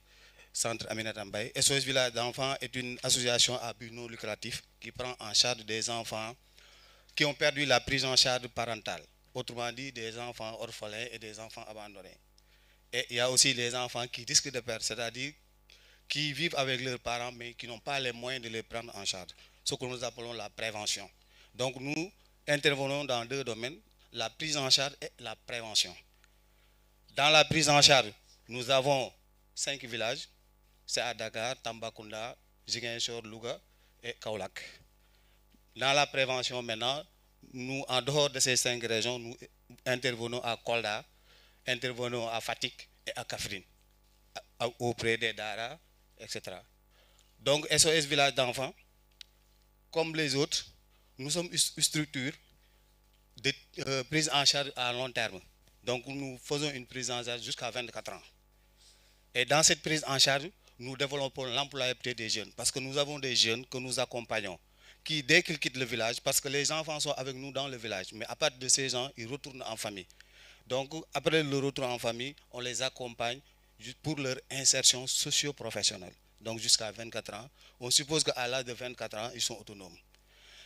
Centre Aminata Mbaye. SOS Village d'enfants est une association à but non lucratif qui prend en charge des enfants qui ont perdu la prise en charge parentale. Autrement dit, des enfants orphelins et des enfants abandonnés. Et il y a aussi des enfants qui risquent de perdre, c'est-à-dire qui vivent avec leurs parents mais qui n'ont pas les moyens de les prendre en charge. Ce que nous appelons la prévention. Donc nous intervenons dans deux domaines, la prise en charge et la prévention. Dans la prise en charge, nous avons 5 villages. C'est à Dakar, Tambacounda, Ziguinchor, Louga et Kaolack. Dans la prévention maintenant, nous, en dehors de ces 5 régions, nous intervenons à Kolda, intervenons à Fatick et à Kaffrine, auprès des Dara, etc. Donc SOS Village d'enfants, comme les autres, nous sommes une structure de prise en charge à long terme. Donc nous faisons une prise en charge jusqu'à 24 ans. Et dans cette prise en charge, nous développons l'employabilité des jeunes, parce que nous avons des jeunes que nous accompagnons, qui dès qu'ils quittent le village, parce que les enfants sont avec nous dans le village, mais à partir de ces gens, ils retournent en famille. Donc après le retour en famille, on les accompagne pour leur insertion socio-professionnelle. Donc jusqu'à 24 ans, on suppose qu'à l'âge de 24 ans, ils sont autonomes.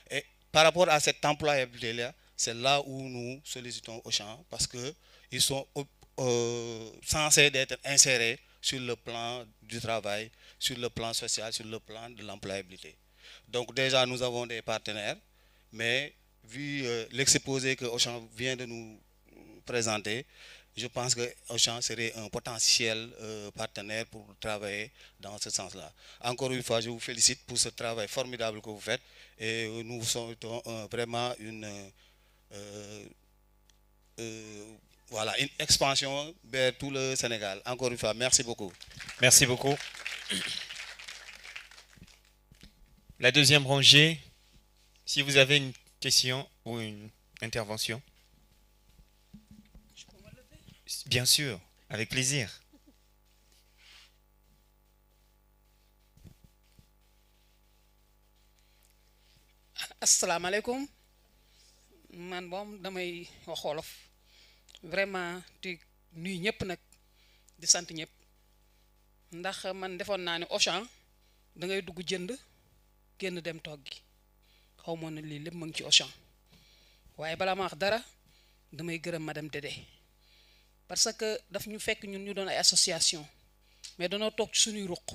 Et par rapport à cette employabilité-là, c'est là où nous sollicitons Auchan, parce qu'ils sont censés être insérés sur le plan du travail, sur le plan social, sur le plan de l'employabilité. Donc déjà, nous avons des partenaires, mais vu l'exposé que Auchan vient de nous présenter, je pense que Auchan serait un potentiel partenaire pour travailler dans ce sens-là. Encore une fois, je vous félicite pour ce travail formidable que vous faites et nous vous souhaitons vraiment une expansion vers tout le Sénégal. Encore une fois, merci beaucoup. Merci beaucoup. La deuxième rangée, si vous avez une question ou une intervention. Bien sûr, avec plaisir. Assalamu alaikum. Man moom damay wax wolof vraiment di nuyu ñëpp nag di sant ñëpp ndax man defoon naa ne Auchan da ngay dugg jënd génn dem toggi xaw ma ne lii lépp mu ngi ci Auchan waaye balaa ma wax dara damay gërëm madame Dédé parce que daf ñu fekk ñun ñu doon ay association mais danoo toog ci suñuy ruq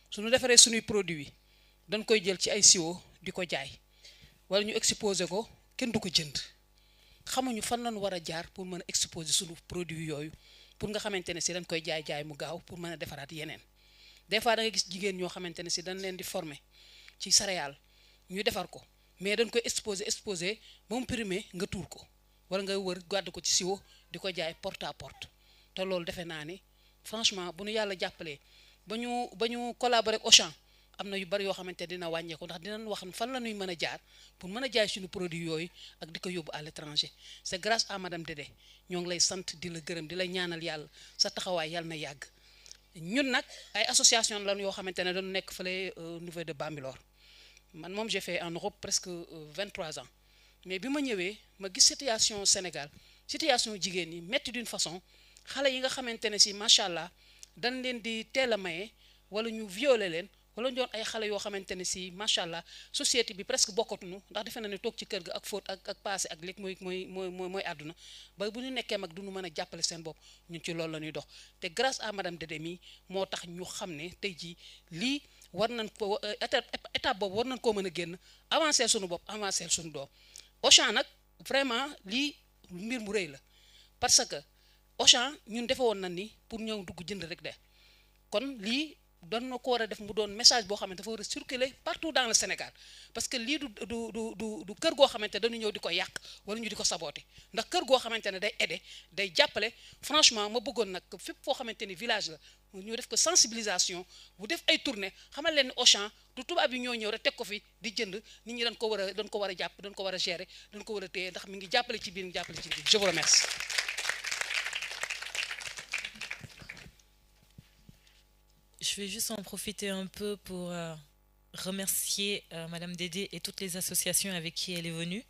suñu defaree suñuy produit yi dañ koy jël ci ay siwo di ko jaay wala ñu exposé ko kenn du ko jënd xamuñu fan lañu war a jaar pour mën a exposer suñu produit yooyu pour nga xamante ne si dañ koy jaay mu gaaw pour mën a defaraat yeneen des fois da nga gis jigéen ñoo xamante ne si dañ leen di former ci céréale ñu defar ko mais dañ koy exposé ba mu primé nga tuur ko wala nga wër gàdd ko ci siwo di ko jaay porte à porte te loolu defe naa ni franchement bu ñu yàlla jàppalee ba ñu collaborer ak Auchan am na yu bari yoo xamante dina wàññeeku ndax dinañ wax fan la ñuy mën a jaar pour mën a jaay suñu produit yooyu ak di ko yóbbu à l'étranger c'est grâce à madame Dédé ñoo ngi lay sant di la gërëm di la ñaanal yàlla sa taxawaay yàlla na yàgg ñun nag ay association lan yoo xamante ne dañu nekk fële au niveau de Bambilor man moom j'ai fait en Europe presque 23 ans mais bi ma ñëwee ma gis situation Sénégal situation jigéen ñi metti d'une façon xale yi nga xamante ne si macha allah dañ leen di teel a maye wala ñu violer leen wala ñu doon ay xale yoo xamante ne si macha allah société bi presque bokkatuñu ndax defe na ne toog ci kër ga ak fóot ak passé ak léegi mooy àdduna ba bu ñu nekkee mag du ñu mën a jàppale seen bopp ñun ci loolu la ñuy dox te grâce à madame Dédé mi moo tax ñu xam ne tey jii lii war nañ ko étape boobu war nañ koo mën a génn avancer suñu bopp avancer suñu doom Auchan nag vraiment lii mbir mu rëy la parce que Auchan ñun defe woon na ni pour ñëw dugg jënd rek de kon lii doon na ko war a def mu doon message boo xamante dafa war a circuler partout dans le Sénégal parce que lii du kër goo xamante dañu ñëw di ko yàq wala ñu di ko saboter ndax kër goo xamante ne day aider day jàppale franchement ma bëggoon nag fépp foo xamante ni village la ñu def ko sensibilisation bu def ay tournée xamal leen ni Auchan du tubaab yi ñoo ñëw rek teg ko fi di jënd nit ñi dañ ko war a jàpp dañ ko war a gérer dañ ko war a téye ndax mi ngi jàppale ci biir mi ngi jàppale ci biir je vous remercie. Je vais juste en profiter un peu pour remercier Madame Dédé et toutes les associations avec qui elle est venue.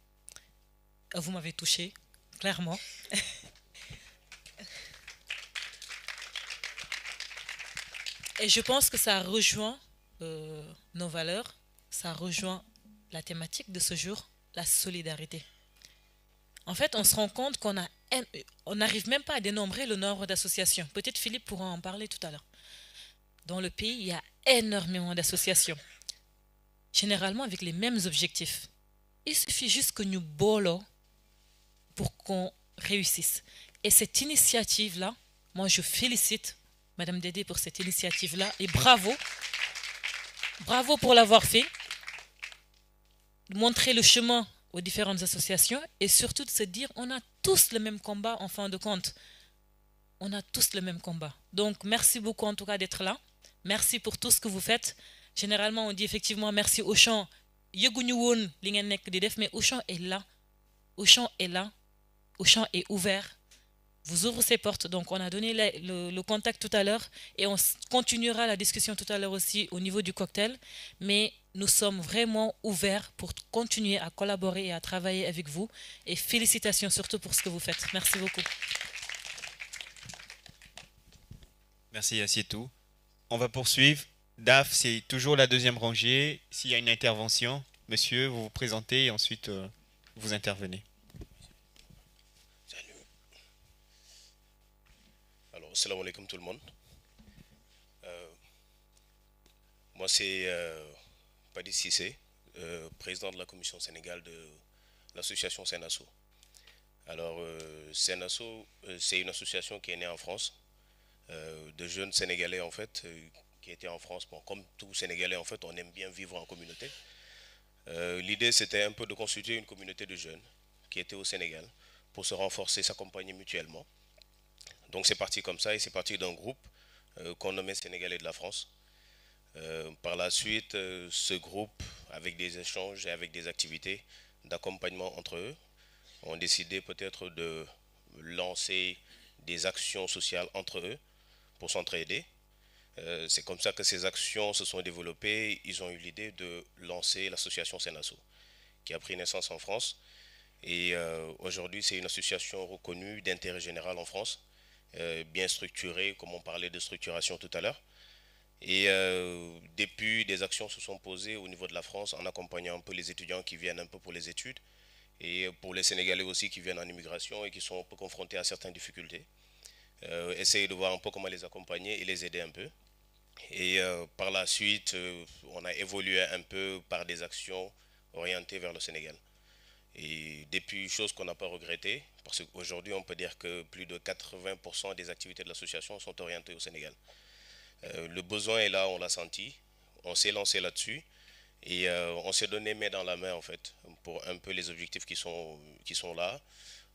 Vous m'avez touché, clairement. Et je pense que ça rejoint nos valeurs, ça rejoint la thématique de ce jour, la solidarité. En fait, on se rend compte on n'arrive même pas à dénombrer le nombre d'associations. Peut-être Philippe pourra en parler tout à l'heure. Dans le pays, il y a énormément d'associations, généralement avec les mêmes objectifs. Il suffit juste que nous booloo pour qu'on réussisse. Et cette initiative-là, moi je félicite Madame Dédé pour cette initiative-là et bravo. Bravo pour l'avoir fait. Montrer le chemin aux différentes associations et surtout de se dire on a tous le même combat en fin de compte. On a tous le même combat. Donc merci beaucoup en tout cas d'être là. Merci pour tout ce que vous faites. Généralement, on dit effectivement merci Auchan. Yëguñu woon li ngeen nekk di def, mais Auchan est là. Auchan est là. Auchan est ouvert. Vous ouvrez ses portes. Donc, on a donné le contact tout à l'heure et on continuera la discussion tout à l'heure aussi au niveau du cocktail. Mais nous sommes vraiment ouverts pour continuer à collaborer et à travailler avec vous. Et félicitations surtout pour ce que vous faites. Merci beaucoup. Merci, c'est tout. On va poursuivre. DAF, c'est toujours la deuxième rangée. S'il y a une intervention, monsieur, vous vous présentez et ensuite vous intervenez. Salut. Alors, salam alaikum tout le monde. Moi, c'est Padi Cissé, président de la commission sénégale de l'association Senasso. Alors, Senasso, c'est une association qui est née en France, de jeunes Sénégalais en fait, qui étaient en France. Bon, comme tout Sénégalais en fait, on aime bien vivre en communauté. L'idée c'était un peu de constituer une communauté de jeunes qui étaient au Sénégal pour se renforcer, s'accompagner mutuellement. Donc c'est parti comme ça et c'est parti d'un groupe qu'on nommait Sénégalais de la France. Par la suite, ce groupe, avec des échanges et avec des activités d'accompagnement entre eux, ont décidé peut-être de lancer des actions sociales entre eux pour s'entraider. C'est comme ça que ces actions se sont développées. Ils ont eu l'idée de lancer l'association Senasso, qui a pris naissance en France. Et aujourd'hui, c'est une association reconnue d'intérêt général en France, bien structurée, comme on parlait de structuration tout à l'heure. Et depuis, des actions se sont posées au niveau de la France en accompagnant un peu les étudiants qui viennent un peu pour les études et pour les Sénégalais aussi qui viennent en immigration et qui sont un peu confrontés à certaines difficultés. essayer de voir un peu comment les accompagner et les aider un peu. Et par la suite, on a évolué un peu par des actions orientées vers le Sénégal. Et depuis, chose qu'on n'a pas regrettée, parce qu'aujourd'hui, on peut dire que plus de 80% des activités de l'association sont orientées au Sénégal. Le besoin est là, on l'a senti, on s'est lancé là-dessus et on s'est donné main dans la main, en fait, pour un peu les objectifs qui sont là.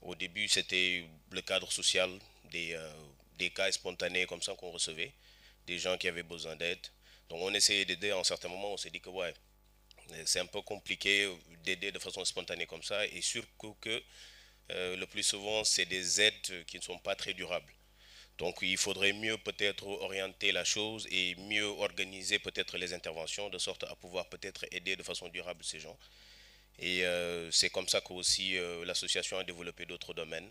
Au début, c'était le cadre social, des cas spontanés comme ça qu'on recevait, des gens qui avaient besoin d'aide. Donc on essayait d'aider. À un certain moment, on s'est dit que ouais, c'est un peu compliqué d'aider de façon spontanée comme ça, et surtout que le plus souvent, c'est des aides qui ne sont pas très durables. Donc il faudrait mieux peut-être orienter la chose et mieux organiser peut-être les interventions de sorte à pouvoir peut-être aider de façon durable ces gens. Et c'est comme ça qu'aussi l'association a développé d'autres domaines.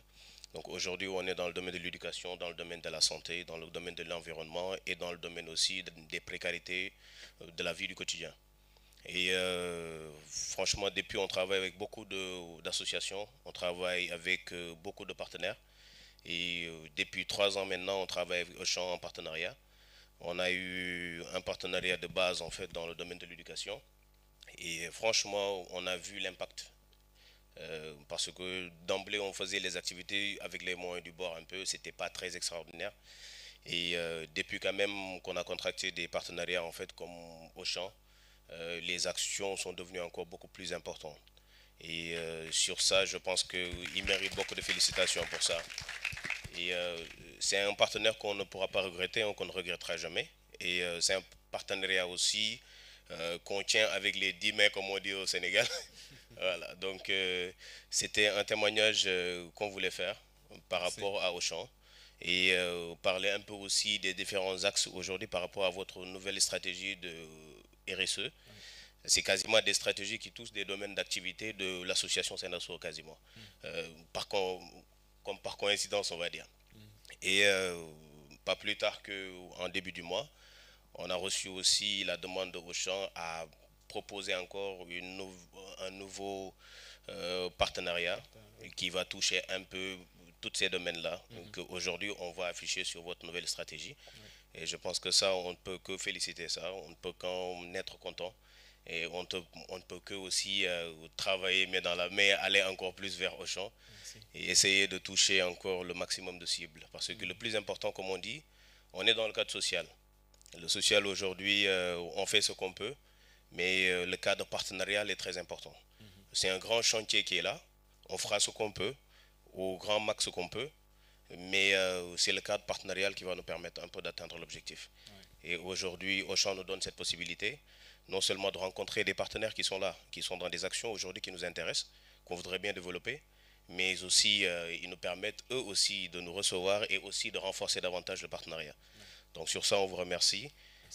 Donc aujourd'hui, on est dans le domaine de l'éducation, dans le domaine de la santé, dans le domaine de l'environnement et dans le domaine aussi des précarités de la vie du quotidien. Et franchement, depuis, on travaille avec beaucoup d'associations, on travaille avec beaucoup de partenaires. Et depuis 3 ans maintenant, on travaille avec Auchan en partenariat. On a eu un partenariat de base en fait dans le domaine de l'éducation. Et franchement, on a vu l'impact. Parce que d'emblée, on faisait les activités avec les moyens du bord un peu, c'était pas très extraordinaire. Et depuis quand même qu'on a contracté des partenariats en fait comme Auchan, les actions sont devenues encore beaucoup plus importantes. Et sur ça, je pense qu'il mérite beaucoup de félicitations pour ça. Et c'est un partenaire qu'on ne pourra pas regretter, qu'on ne regrettera jamais. Et c'est un partenariat aussi qu'on tient avec les 10 mains, comme on dit au Sénégal. Voilà, donc c'était un témoignage qu'on voulait faire par rapport à Auchan. Et parler un peu aussi des différents axes aujourd'hui par rapport à votre nouvelle stratégie de RSE. C'est quasiment des stratégies qui touchent des domaines d'activité de l'association Senaso quasiment. Comme par coïncidence, on va dire. Et pas plus tard qu'en début du mois, on a reçu aussi la demande de Auchan à proposer encore un nouveau partenariat qui va toucher un peu tous ces domaines-là. Donc aujourd'hui, on va afficher sur votre nouvelle stratégie. Et je pense que ça, on ne peut que féliciter ça, on ne peut qu'en être content. Et on ne peut que aussi travailler main dans la main, aller encore plus vers Auchan et essayer de toucher encore le maximum de cibles. Parce que le plus important, comme on dit, on est dans le cadre social. Le social aujourd'hui, on fait ce qu'on peut, mais le cadre partenarial est très important. C'est un grand chantier qui est là, on fera ce qu'on peut, au grand max ce qu'on peut, mais c'est le cadre partenarial qui va nous permettre un peu d'atteindre l'objectif. Et aujourd'hui, Auchan nous donne cette possibilité, non seulement de rencontrer des partenaires qui sont là, qui sont dans des actions aujourd'hui qui nous intéressent, qu'on voudrait bien développer, mais aussi ils nous permettent eux aussi de nous recevoir et aussi de renforcer davantage le partenariat. Donc sur ça, on vous remercie.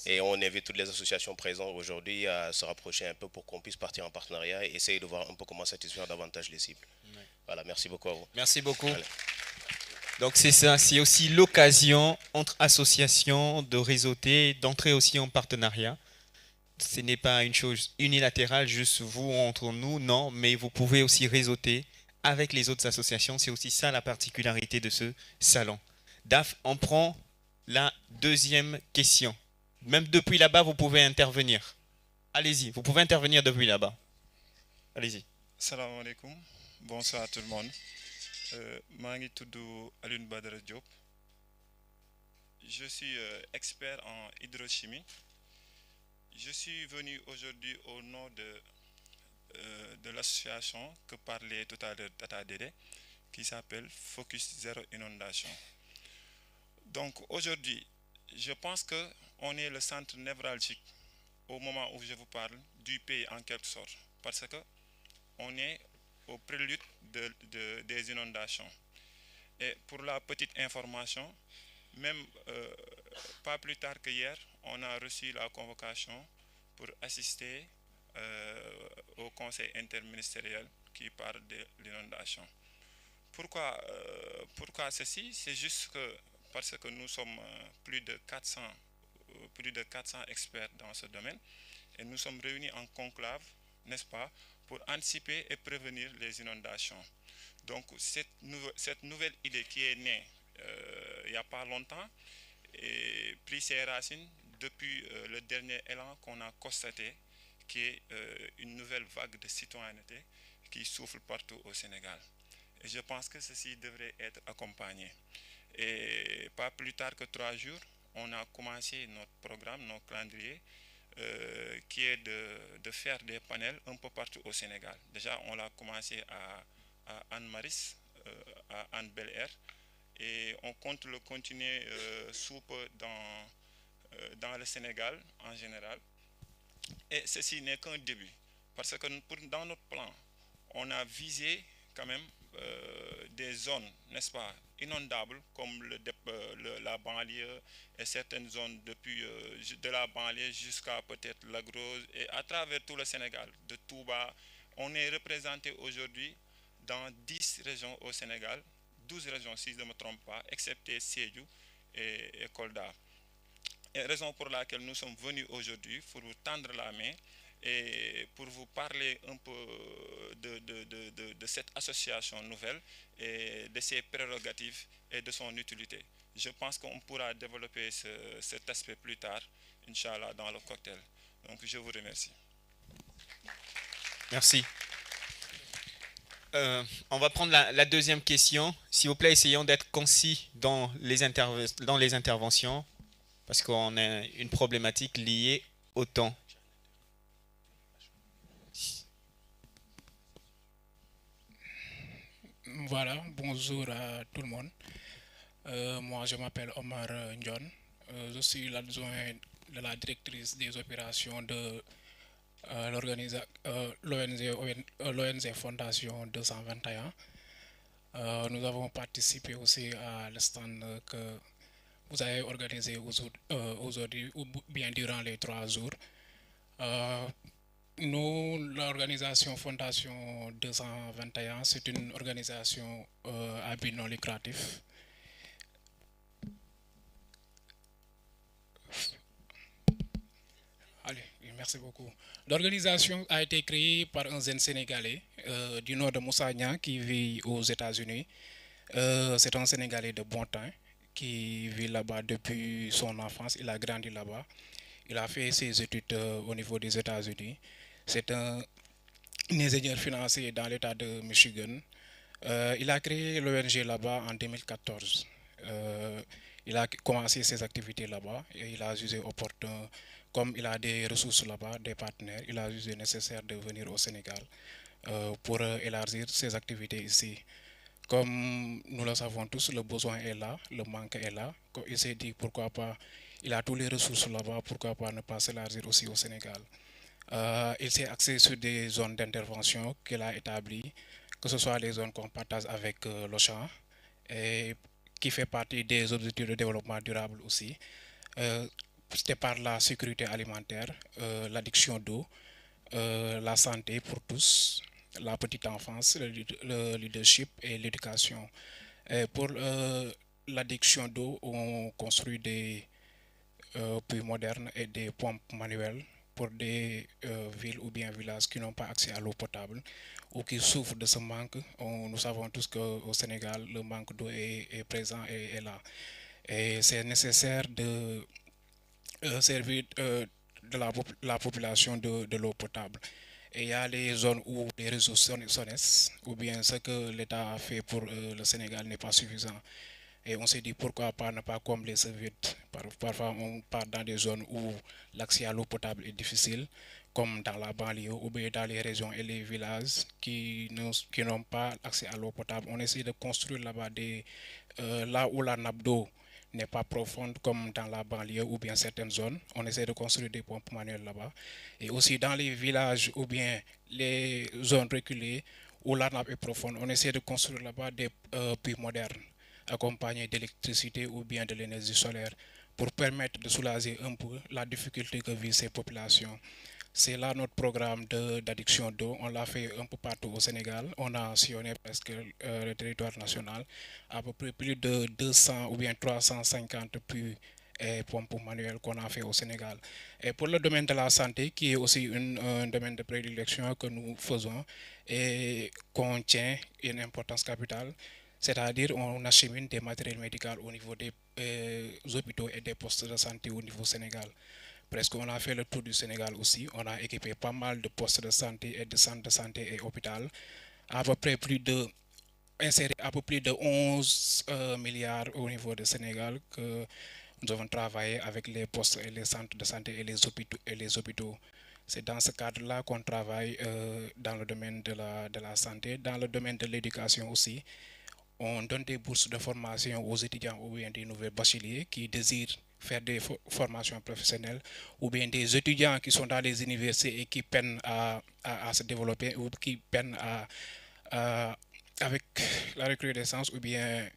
Et on invite toutes les associations présentes aujourd'hui à se rapprocher un peu pour qu'on puisse partir en partenariat et essayer de voir un peu comment satisfaire davantage les cibles. Voilà, merci beaucoup à vous. Merci beaucoup. Allez. Donc c'est ça, c'est aussi l'occasion entre associations de réseauter, d'entrer aussi en partenariat. Ce n'est pas une chose unilatérale, juste vous entre nous, non, mais vous pouvez aussi réseauter avec les autres associations. C'est aussi ça la particularité de ce salon. Daf, on prend la deuxième question. Même depuis là-bas, vous pouvez intervenir. Allez-y, vous pouvez intervenir depuis là-bas. Allez-y. Salam alaikum. Bonsoir à tout le monde. Mangi Toudou Alun Badara Diop. Je suis expert en hydrochimie. Je suis venu aujourd'hui au nom de l'association que parlait tout à l'heure Tata Dede, qui s'appelle Focus Zéro Inondation. Donc aujourd'hui, je pense qu'on est le centre névralgique au moment où je vous parle du pays en quelque sorte, parce qu'on est au prélude des inondations. Et pour la petite information, même pas plus tard que hier, on a reçu la convocation pour assister au conseil interministériel qui parle de l'inondation. Pourquoi ceci? C'est juste parce que nous sommes plus de 400 experts dans ce domaine et nous sommes réunis en conclave, n'est-ce pas, pour anticiper et prévenir les inondations. Donc cette nouvelle idée qui est née il n'y a pas longtemps et pris ses racines depuis le dernier élan qu'on a constaté, qui est une nouvelle vague de citoyenneté qui souffle partout au Sénégal. Et je pense que ceci devrait être accompagné. Et pas plus tard que 3 jours, on a commencé notre programme, notre calendrier, qui est de faire des panels un peu partout au Sénégal. Déjà, on l'a commencé à Anne-Maris, à Anne-Bel-Air, et on compte le continuer sous peu dans le Sénégal en général. Et ceci n'est qu'un début, parce que dans notre plan, on a visé quand même des zones, n'est-ce pas, inondables, comme la banlieue et certaines zones depuis de la banlieue jusqu'à peut-être la Grosse, et à travers tout le Sénégal, de Touba. On est représenté aujourd'hui dans 10 régions au Sénégal, 12 régions si je ne me trompe pas, excepté Sédhiou et Kolda. Et raison pour laquelle nous sommes venus aujourd'hui, pour vous tendre la main et pour vous parler un peu de cette association nouvelle et de ses prérogatives et de son utilité. Je pense qu'on pourra développer cet aspect plus tard, Inch'Allah, dans le cocktail. Donc je vous remercie. Merci. On va prendre la deuxième question. S'il vous plaît, essayons d'être concis dans les interventions, parce qu'on a une problématique liée au temps. Voilà, bonjour à tout le monde. Moi, je m'appelle Omar Ndion. Je suis l'adjoint de la directrice des opérations de l'ONG Fondation 221. Nous avons participé aussi à le stand que vous avez organisé aujourd'hui ou bien durant les 3 jours. Nous, l'organisation Fondation 221, c'est une organisation à but non lucratif. Allez, merci beaucoup. L'organisation a été créée par un jeune Sénégalais du nord de Moussagna qui vit aux États-Unis. C'est un Sénégalais de bon temps qui vit là-bas depuis son enfance. Il a grandi là-bas. Il a fait ses études au niveau des États-Unis. C'est un ingénieur financier dans l'État de Michigan. Il a créé l'ONG là-bas en 2014. Il a commencé ses activités là-bas et il a jugé opportun, comme il a des ressources là-bas, des partenaires, il a jugé nécessaire de venir au Sénégal pour élargir ses activités ici. Comme nous le savons tous, le besoin est là, le manque est là. Il s'est dit pourquoi pas, il a toutes les ressources là-bas, pourquoi pas ne pas s'élargir aussi au Sénégal. Il s'est axé sur des zones d'intervention qu'il a établies, que ce soit les zones qu'on partage avec l'OCHA, et qui fait partie des objectifs de développement durable aussi. C'était par la sécurité alimentaire, l'addiction d'eau, la santé pour tous, la petite enfance, le leadership et l'éducation. Pour l'addiction d'eau, on construit des puits modernes et des pompes manuelles pour des villes ou bien villages qui n'ont pas accès à l'eau potable ou qui souffrent de ce manque. Nous savons tous qu'au Sénégal, le manque d'eau est présent et est là. Et c'est nécessaire de servir de la population de l'eau potable. Et il y a les zones où les réseaux SONES, ou bien ce que l'État a fait pour le Sénégal n'est pas suffisant. Et on s'est dit pourquoi pas ne pas combler ce vide. Parfois on part dans des zones où l'accès à l'eau potable est difficile, comme dans la banlieue ou bien dans les régions et les villages qui n'ont pas accès à l'eau potable. On essaie de construire là-bas là où la nappe d'eau n'est pas profonde comme dans la banlieue ou bien certaines zones. On essaie de construire des pompes manuelles là-bas. Et aussi dans les villages ou bien les zones reculées où la nappe est profonde, on essaie de construire là-bas des puits modernes accompagnés d'électricité ou bien de l'énergie solaire pour permettre de soulager un peu la difficulté que vivent ces populations. C'est là notre programme d'addiction d'eau. On l'a fait un peu partout au Sénégal. On a sillonné presque le territoire national, à peu près plus de 200 ou bien 350 puits et pompes manuelles qu'on a fait au Sénégal. Et pour le domaine de la santé, qui est aussi un domaine de prédilection que nous faisons et qu'on tient une importance capitale, C'est-à-dire on achemine des matériels médicaux au niveau des hôpitaux et des postes de santé au niveau Sénégal. Presque on a fait le tour du Sénégal aussi. On a équipé pas mal de postes de santé et de centres de santé et hôpitaux. À peu près inséré à peu près de 11 milliards au niveau du Sénégal que nous avons travaillé avec les postes et les centres de santé et les hôpitaux. C'est dans ce cadre-là qu'on travaille dans le domaine de la santé, dans le domaine de l'éducation aussi. On donne des bourses de formation aux étudiants ou bien des nouveaux bacheliers qui désirent faire des formations professionnelles ou bien des étudiants qui sont dans les universités et qui peinent à se développer ou qui peinent avec la recrudescence ou bien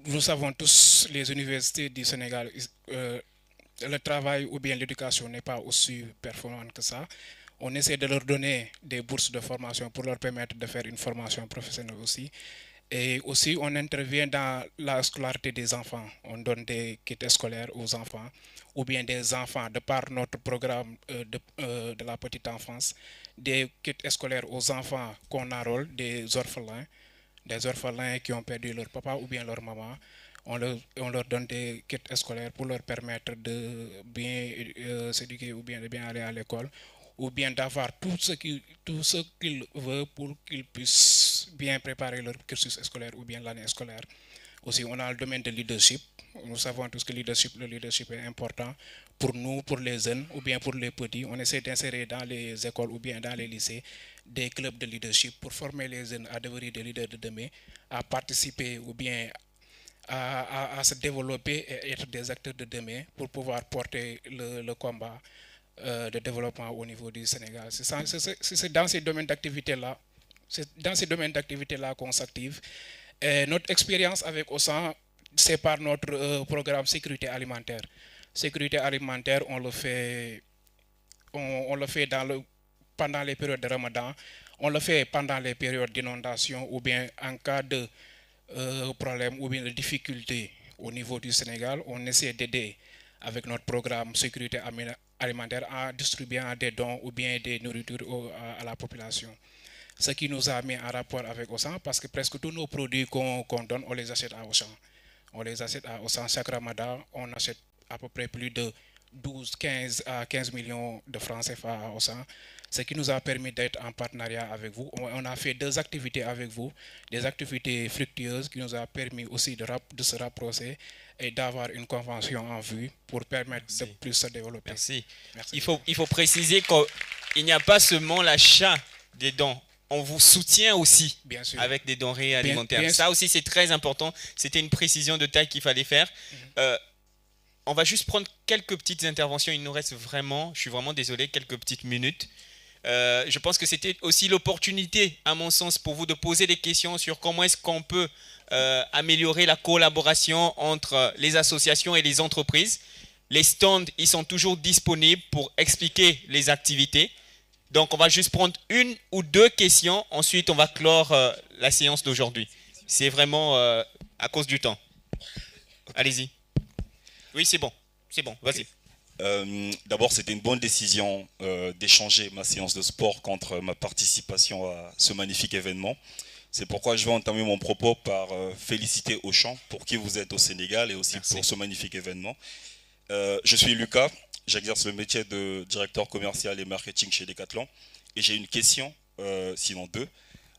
nous savons tous les universités du Sénégal, le travail ou bien l'éducation n'est pas aussi performant que ça. On essaie de leur donner des bourses de formation pour leur permettre de faire une formation professionnelle aussi. Et aussi, on intervient dans la scolarité des enfants. On donne des kits scolaires aux enfants ou bien des enfants, de par notre programme de la petite enfance, des kits scolaires aux enfants qu'on enrôle, des orphelins qui ont perdu leur papa ou bien leur maman. On leur donne des kits scolaires pour leur permettre de bien s'éduquer ou bien de bien aller à l'école ou bien d'avoir tout ce qu'ils veulent pour qu'ils puissent bien préparer leur cursus scolaire ou bien l'année scolaire. Aussi, on a le domaine de leadership. Nous savons tous que le leadership est important pour nous, pour les jeunes ou bien pour les petits. On essaie d'insérer dans les écoles ou bien dans les lycées des clubs de leadership pour former les jeunes à devenir des leaders de demain, à participer ou bien à se développer et être des acteurs de demain pour pouvoir porter le combat de développement au niveau du Sénégal. C'est dans ces domaines d'activité-là, qu'on s'active. Notre expérience avec OSAN, c'est par notre programme sécurité alimentaire. Sécurité alimentaire, on le fait pendant les périodes de Ramadan, on le fait pendant les périodes d'inondation ou bien en cas de problème ou bien de difficulté au niveau du Sénégal, on essaie d'aider avec notre programme sécurité alimentaire en distribuant des dons ou bien des nourritures à la population. Ce qui nous a mis en rapport avec Auchan parce que presque tous nos produits qu'on donne, on les achète à Auchan. On les achète à Auchan chaque Ramadan, on achète à peu près plus de 15 à 15 millions de francs CFA à Auchan, ce qui nous a permis d'être en partenariat avec vous. On a fait 2 activités avec vous, des activités fructueuses qui nous a permis aussi de se rapprocher et d'avoir une convention en vue pour permettre de plus se développer. Merci. Merci. Il faut préciser qu'il n'y a pas seulement l'achat des dons. On vous soutient aussi avec des denrées alimentaires. Ça aussi, c'est très important. C'était une précision de taille qu'il fallait faire. On va juste prendre quelques petites interventions. Il nous reste vraiment, je suis vraiment désolé, quelques petites minutes. Je pense que c'était aussi l'opportunité, à mon sens, pour vous de poser des questions sur comment est-ce qu'on peut améliorer la collaboration entre les associations et les entreprises. Les stands, ils sont toujours disponibles pour expliquer les activités. Donc, on va juste prendre 1 ou 2 questions. Ensuite, on va clore la séance d'aujourd'hui. C'est vraiment à cause du temps. Allez-y. Oui, c'est bon. C'est bon, vas-y. D'abord, c'était une bonne décision d'échanger ma séance de sport contre ma participation à ce magnifique événement. C'est pourquoi je vais entamer mon propos par féliciter Auchan pour qui vous êtes au Sénégal et aussi pour ce magnifique événement. Je suis Lucas, j'exerce le métier de directeur commercial et marketing chez Decathlon et j'ai une question, sinon 2.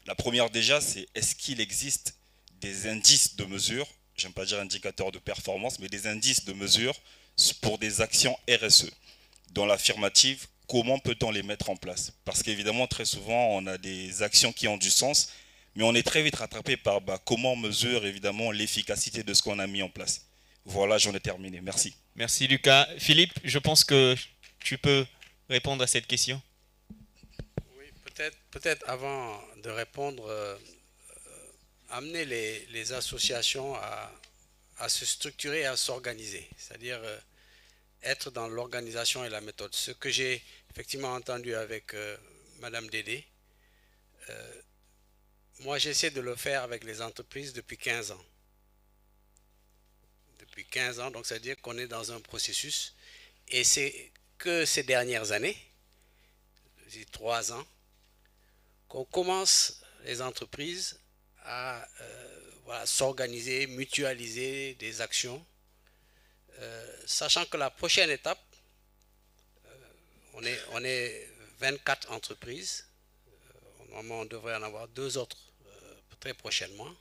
La première déjà, c'est est-ce qu'il existe des indices de mesure, j'aime pas dire indicateurs de performance, mais des indices de mesure pour des actions RSE. Dans l'affirmative, comment peut-on les mettre en place? Parce qu'évidemment, très souvent, on a des actions qui ont du sens, mais on est très vite rattrapé par comment on mesure évidemment l'efficacité de ce qu'on a mis en place. Voilà, j'en ai terminé. Merci. Merci Lucas. Philippe, je pense que tu peux répondre à cette question. Oui, peut-être avant de répondre, amener les associations à se structurer et à s'organiser, c'est-à-dire être dans l'organisation et la méthode. Ce que j'ai effectivement entendu avec Madame Dédé, moi j'essaie de le faire avec les entreprises depuis 15 ans. Depuis 15 ans, donc c'est-à-dire qu'on est dans un processus et c'est que ces dernières années, 3 ans, qu'on commence les entreprises à voilà, s'organiser, mutualiser des actions, sachant que la prochaine étape, on est 24 entreprises, normalement on devrait en avoir 2 autres très prochainement,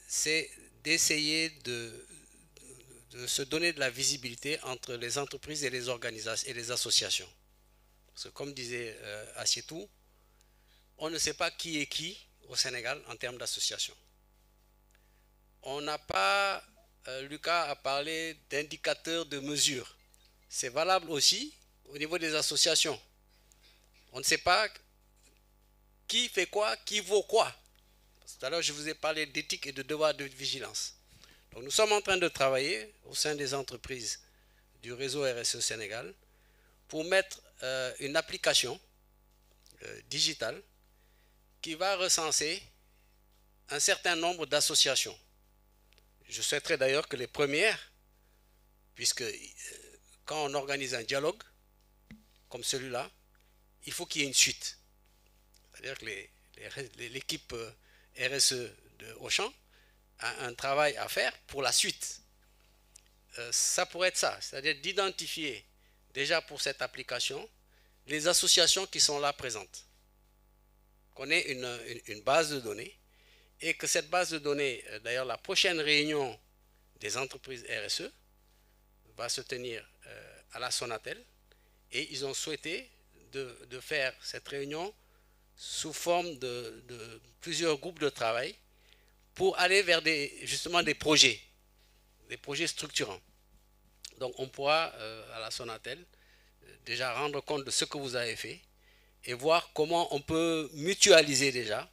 c'est d'essayer de se donner de la visibilité entre les entreprises et les organisations et les associations. Parce que comme disait Assietou, on ne sait pas qui est qui au Sénégal en termes d'associations. On n'a pas, Lucas a parlé d'indicateurs de mesure. C'est valable aussi au niveau des associations. On ne sait pas qui fait quoi, qui vaut quoi. Tout à l'heure, je vous ai parlé d'éthique et de devoir de vigilance. Donc, nous sommes en train de travailler au sein des entreprises du réseau RSE Sénégal pour mettre une application digitale qui va recenser un certain nombre d'associations. Je souhaiterais d'ailleurs que les premières, puisque quand on organise un dialogue comme celui-là, il faut qu'il y ait une suite. C'est-à-dire que l'équipe RSE de Auchan a un travail à faire pour la suite. Ça pourrait être ça, c'est-à-dire d'identifier déjà pour cette application les associations qui sont là présentes. Qu'on ait une base de données et que cette base de données, d'ailleurs la prochaine réunion des entreprises RSE va se tenir à la Sonatel et ils ont souhaité de faire cette réunion sous forme de plusieurs groupes de travail pour aller vers justement des projets structurants. Donc on pourra à la Sonatel déjà rendre compte de ce que vous avez fait et voir comment on peut mutualiser déjà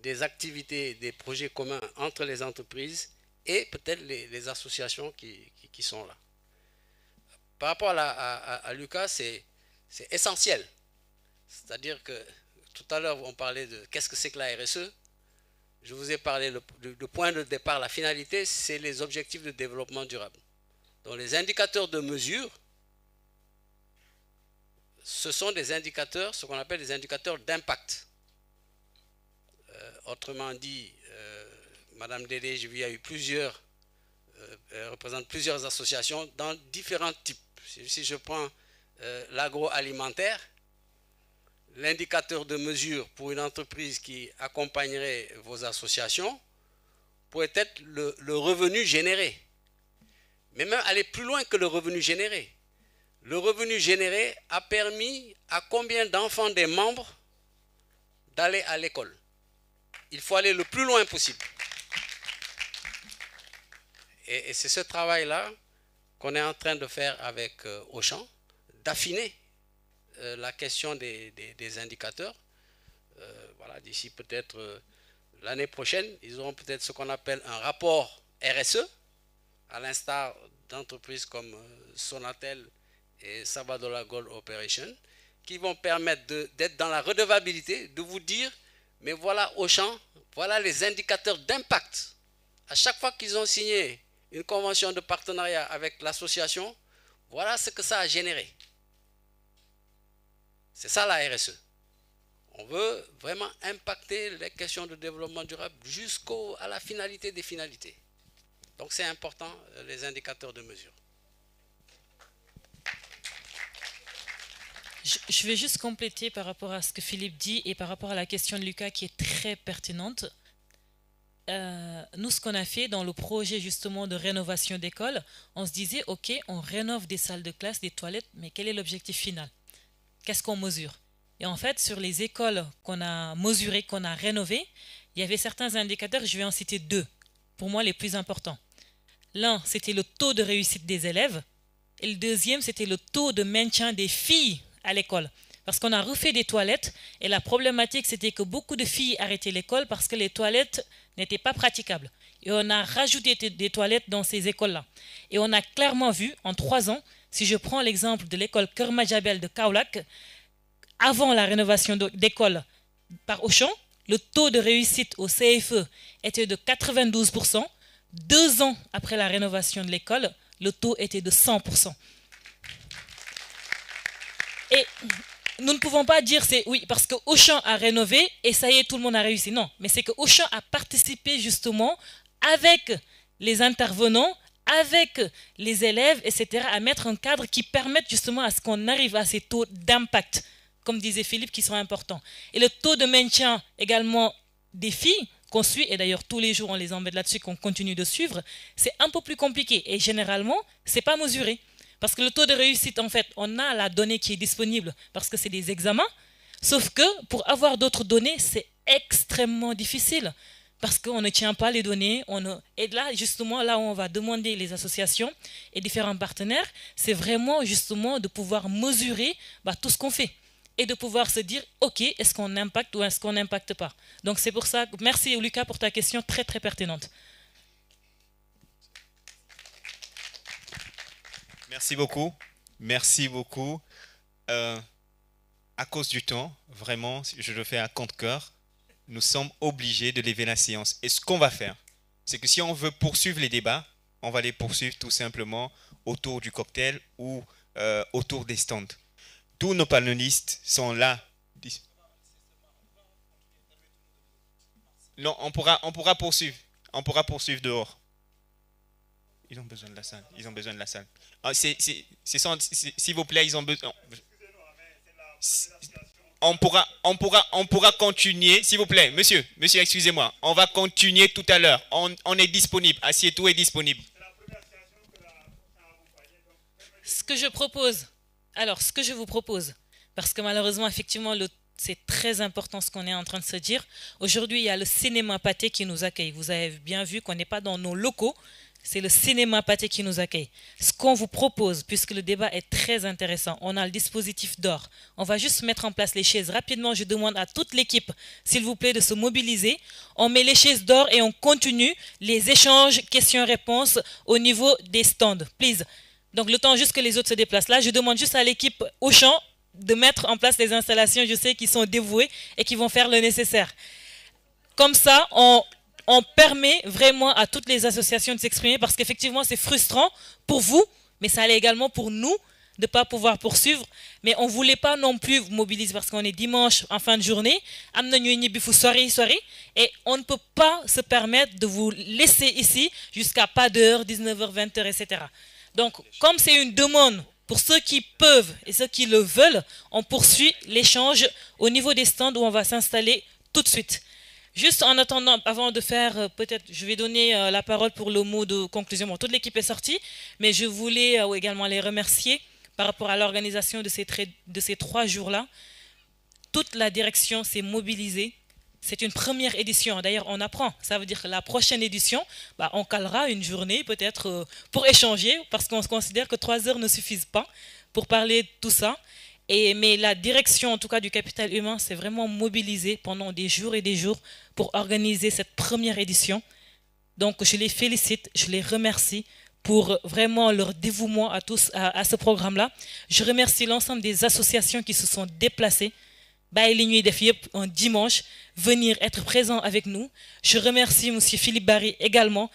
des activités, des projets communs entre les entreprises et peut-être les associations qui sont là. Par rapport à Lucas, c'est essentiel. C'est-à-dire que tout à l'heure, on parlait de qu'est-ce que c'est que la RSE. Je vous ai parlé, le point de départ, la finalité, c'est les objectifs de développement durable. Donc les indicateurs de mesure, ce sont des indicateurs, ce qu'on appelle des indicateurs d'impact. Autrement dit, Madame Dédé, j'ai vu, il y a eu plusieurs, elle représente plusieurs associations dans différents types. Si je prends l'agroalimentaire, l'indicateur de mesure pour une entreprise qui accompagnerait vos associations pourrait être le revenu généré. Mais même aller plus loin que le revenu généré. Le revenu généré a permis à combien d'enfants des membres d'aller à l'école. Il faut aller le plus loin possible. Et c'est ce travail-là qu'on est en train de faire avec Auchan, d'affiner la question des indicateurs. Voilà, d'ici peut-être l'année prochaine, ils auront peut-être ce qu'on appelle un rapport RSE, à l'instar d'entreprises comme Sonatel et Sabodala Gold Operation, qui vont permettre d'être dans la redevabilité, de vous dire, mais voilà Auchan, voilà les indicateurs d'impact. À chaque fois qu'ils ont signé une convention de partenariat avec l'association, voilà ce que ça a généré. C'est ça la RSE. On veut vraiment impacter les questions de développement durable jusqu'à la finalité des finalités. Donc c'est important, les indicateurs de mesure. Je vais juste compléter par rapport à ce que Philippe dit et par rapport à la question de Lucas qui est très pertinente. Nous, ce qu'on a fait dans le projet justement de rénovation d'école, on se disait, ok, on rénove des salles de classe, des toilettes, mais quel est l'objectif final? Qu'est-ce qu'on mesure? Et en fait, sur les écoles qu'on a mesurées, qu'on a rénovées, il y avait certains indicateurs, je vais en citer 2, pour moi les plus importants. L'un, c'était le taux de réussite des élèves, et le deuxième, c'était le taux de maintien des filles à l'école. Parce qu'on a refait des toilettes, et la problématique, c'était que beaucoup de filles arrêtaient l'école parce que les toilettes n'étaient pas praticables. Et on a rajouté des toilettes dans ces écoles-là. Et on a clairement vu, en 3 ans, si je prends l'exemple de l'école Keur Madiabel de Kaolack, avant la rénovation d'école par Auchan, le taux de réussite au CFE était de 92%. 2 ans après la rénovation de l'école, le taux était de 100%. Et nous ne pouvons pas dire c'est oui parce que Auchan a rénové et ça y est, tout le monde a réussi. Non, mais c'est que Auchan a participé justement avec les intervenants, avec les élèves, etc., à mettre un cadre qui permette justement à ce qu'on arrive à ces taux d'impact, comme disait Philippe, qui sont importants. Et le taux de maintien également des filles qu'on suit, et d'ailleurs tous les jours on les embête là-dessus, qu'on continue de suivre, c'est un peu plus compliqué. Et généralement, ce n'est pas mesuré. Parce que le taux de réussite, en fait, on a la donnée qui est disponible parce que c'est des examens. Sauf que pour avoir d'autres données, c'est extrêmement difficile parce qu'on ne tient pas les données. Et là, justement, là où on va demander les associations et différents partenaires, c'est vraiment justement de pouvoir mesurer tout ce qu'on fait et de pouvoir se dire, OK, est-ce qu'on impacte ou est-ce qu'on n'impacte pas? Donc c'est pour ça, merci Lucas pour ta question très très pertinente. Merci beaucoup. Merci beaucoup. À cause du temps, vraiment, je le fais à compte-cœur, nous sommes obligés de lever la séance. Et ce qu'on va faire, c'est que si on veut poursuivre les débats, on va les poursuivre tout simplement autour du cocktail ou autour des stands. Tous nos panélistes sont là. Non, on pourra poursuivre. On pourra poursuivre dehors. Ils ont besoin de la salle. Ils ont besoin de la salle. Ah, s'il vous plaît, ils ont besoin. On pourra continuer, s'il vous plaît. Monsieur, excusez-moi. On va continuer tout à l'heure. On est disponible. Assieds-toi est disponible. Ce que je vous propose, parce que malheureusement, effectivement, c'est très important ce qu'on est en train de se dire. Aujourd'hui, il y a le cinéma Pâté qui nous accueille. Vous avez bien vu qu'on n'est pas dans nos locaux. C'est le cinéma Pâté qui nous accueille. Ce qu'on vous propose, puisque le débat est très intéressant, on a le dispositif d'or. On va juste mettre en place les chaises. Rapidement, je demande à toute l'équipe, s'il vous plaît, de se mobiliser. On met les chaises d'or et on continue les échanges, questions-réponses au niveau des stands. Please. Donc, le temps juste que les autres se déplacent. Là, je demande juste à l'équipe Auchan de mettre en place les installations. Je sais qu'ils sont dévoués et qu'ils vont faire le nécessaire. Comme ça, on permet vraiment à toutes les associations de s'exprimer parce qu'effectivement, c'est frustrant pour vous, mais ça l'est également pour nous de ne pas pouvoir poursuivre. Mais on ne voulait pas non plus vous mobiliser parce qu'on est dimanche en fin de journée. Et on ne peut pas se permettre de vous laisser ici jusqu'à pas d'heure, 19h, 20h, etc. Donc, comme c'est une demande pour ceux qui peuvent et ceux qui le veulent, on poursuit l'échange au niveau des stands où on va s'installer tout de suite. Juste en attendant, avant de faire, peut-être, je vais donner la parole pour le mot de conclusion. Bon, toute l'équipe est sortie, mais je voulais également les remercier par rapport à l'organisation de ces 3 jours-là. Toute la direction s'est mobilisée. C'est une première édition. D'ailleurs, on apprend. Ça veut dire que la prochaine édition, on calera une journée peut-être pour échanger, parce qu'on se considère que 3 heures ne suffisent pas pour parler de tout ça. Mais la direction, en tout cas du capital humain, s'est vraiment mobilisée pendant des jours et des jours pour organiser cette première édition. Donc, je les félicite, je les remercie pour vraiment leur dévouement à tous à ce programme-là. Je remercie l'ensemble des associations qui se sont déplacées, un dimanche, venir être présent avec nous. Je remercie M. Philippe Barry également,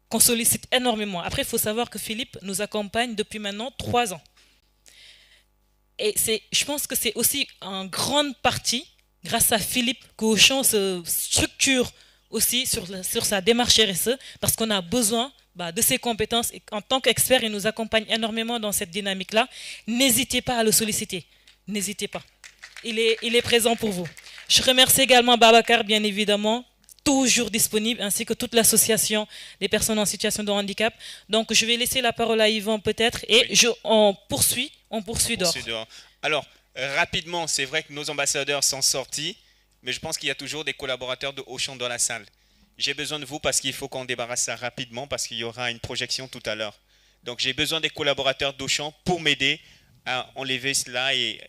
qu'on sollicite énormément. Après, il faut savoir que Philippe nous accompagne depuis maintenant 3 ans. Et je pense que c'est aussi en grande partie, grâce à Philippe, qu'Auchan se structure aussi sur sa démarche RSE, parce qu'on a besoin de ses compétences. Et en tant qu'expert, il nous accompagne énormément dans cette dynamique-là. N'hésitez pas à le solliciter. N'hésitez pas. Il est présent pour vous. Je remercie également Babacar, bien évidemment, toujours disponible, ainsi que toute l'association des personnes en situation de handicap. Donc, je vais laisser la parole à Yvan peut-être, et on poursuit d'or. Alors, rapidement, c'est vrai que nos ambassadeurs sont sortis, mais je pense qu'il y a toujours des collaborateurs de Auchan dans la salle. J'ai besoin de vous parce qu'il faut qu'on débarrasse ça rapidement, parce qu'il y aura une projection tout à l'heure. Donc, j'ai besoin des collaborateurs d'Auchan pour m'aider à enlever cela et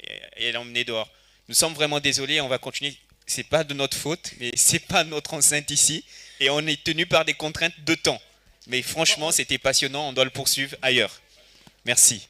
l'emmener dehors. Nous sommes vraiment désolés, on va continuer. Ce n'est pas de notre faute, mais ce n'est pas notre enceinte ici. Et on est tenu par des contraintes de temps. Mais franchement, c'était passionnant, on doit le poursuivre ailleurs. Merci.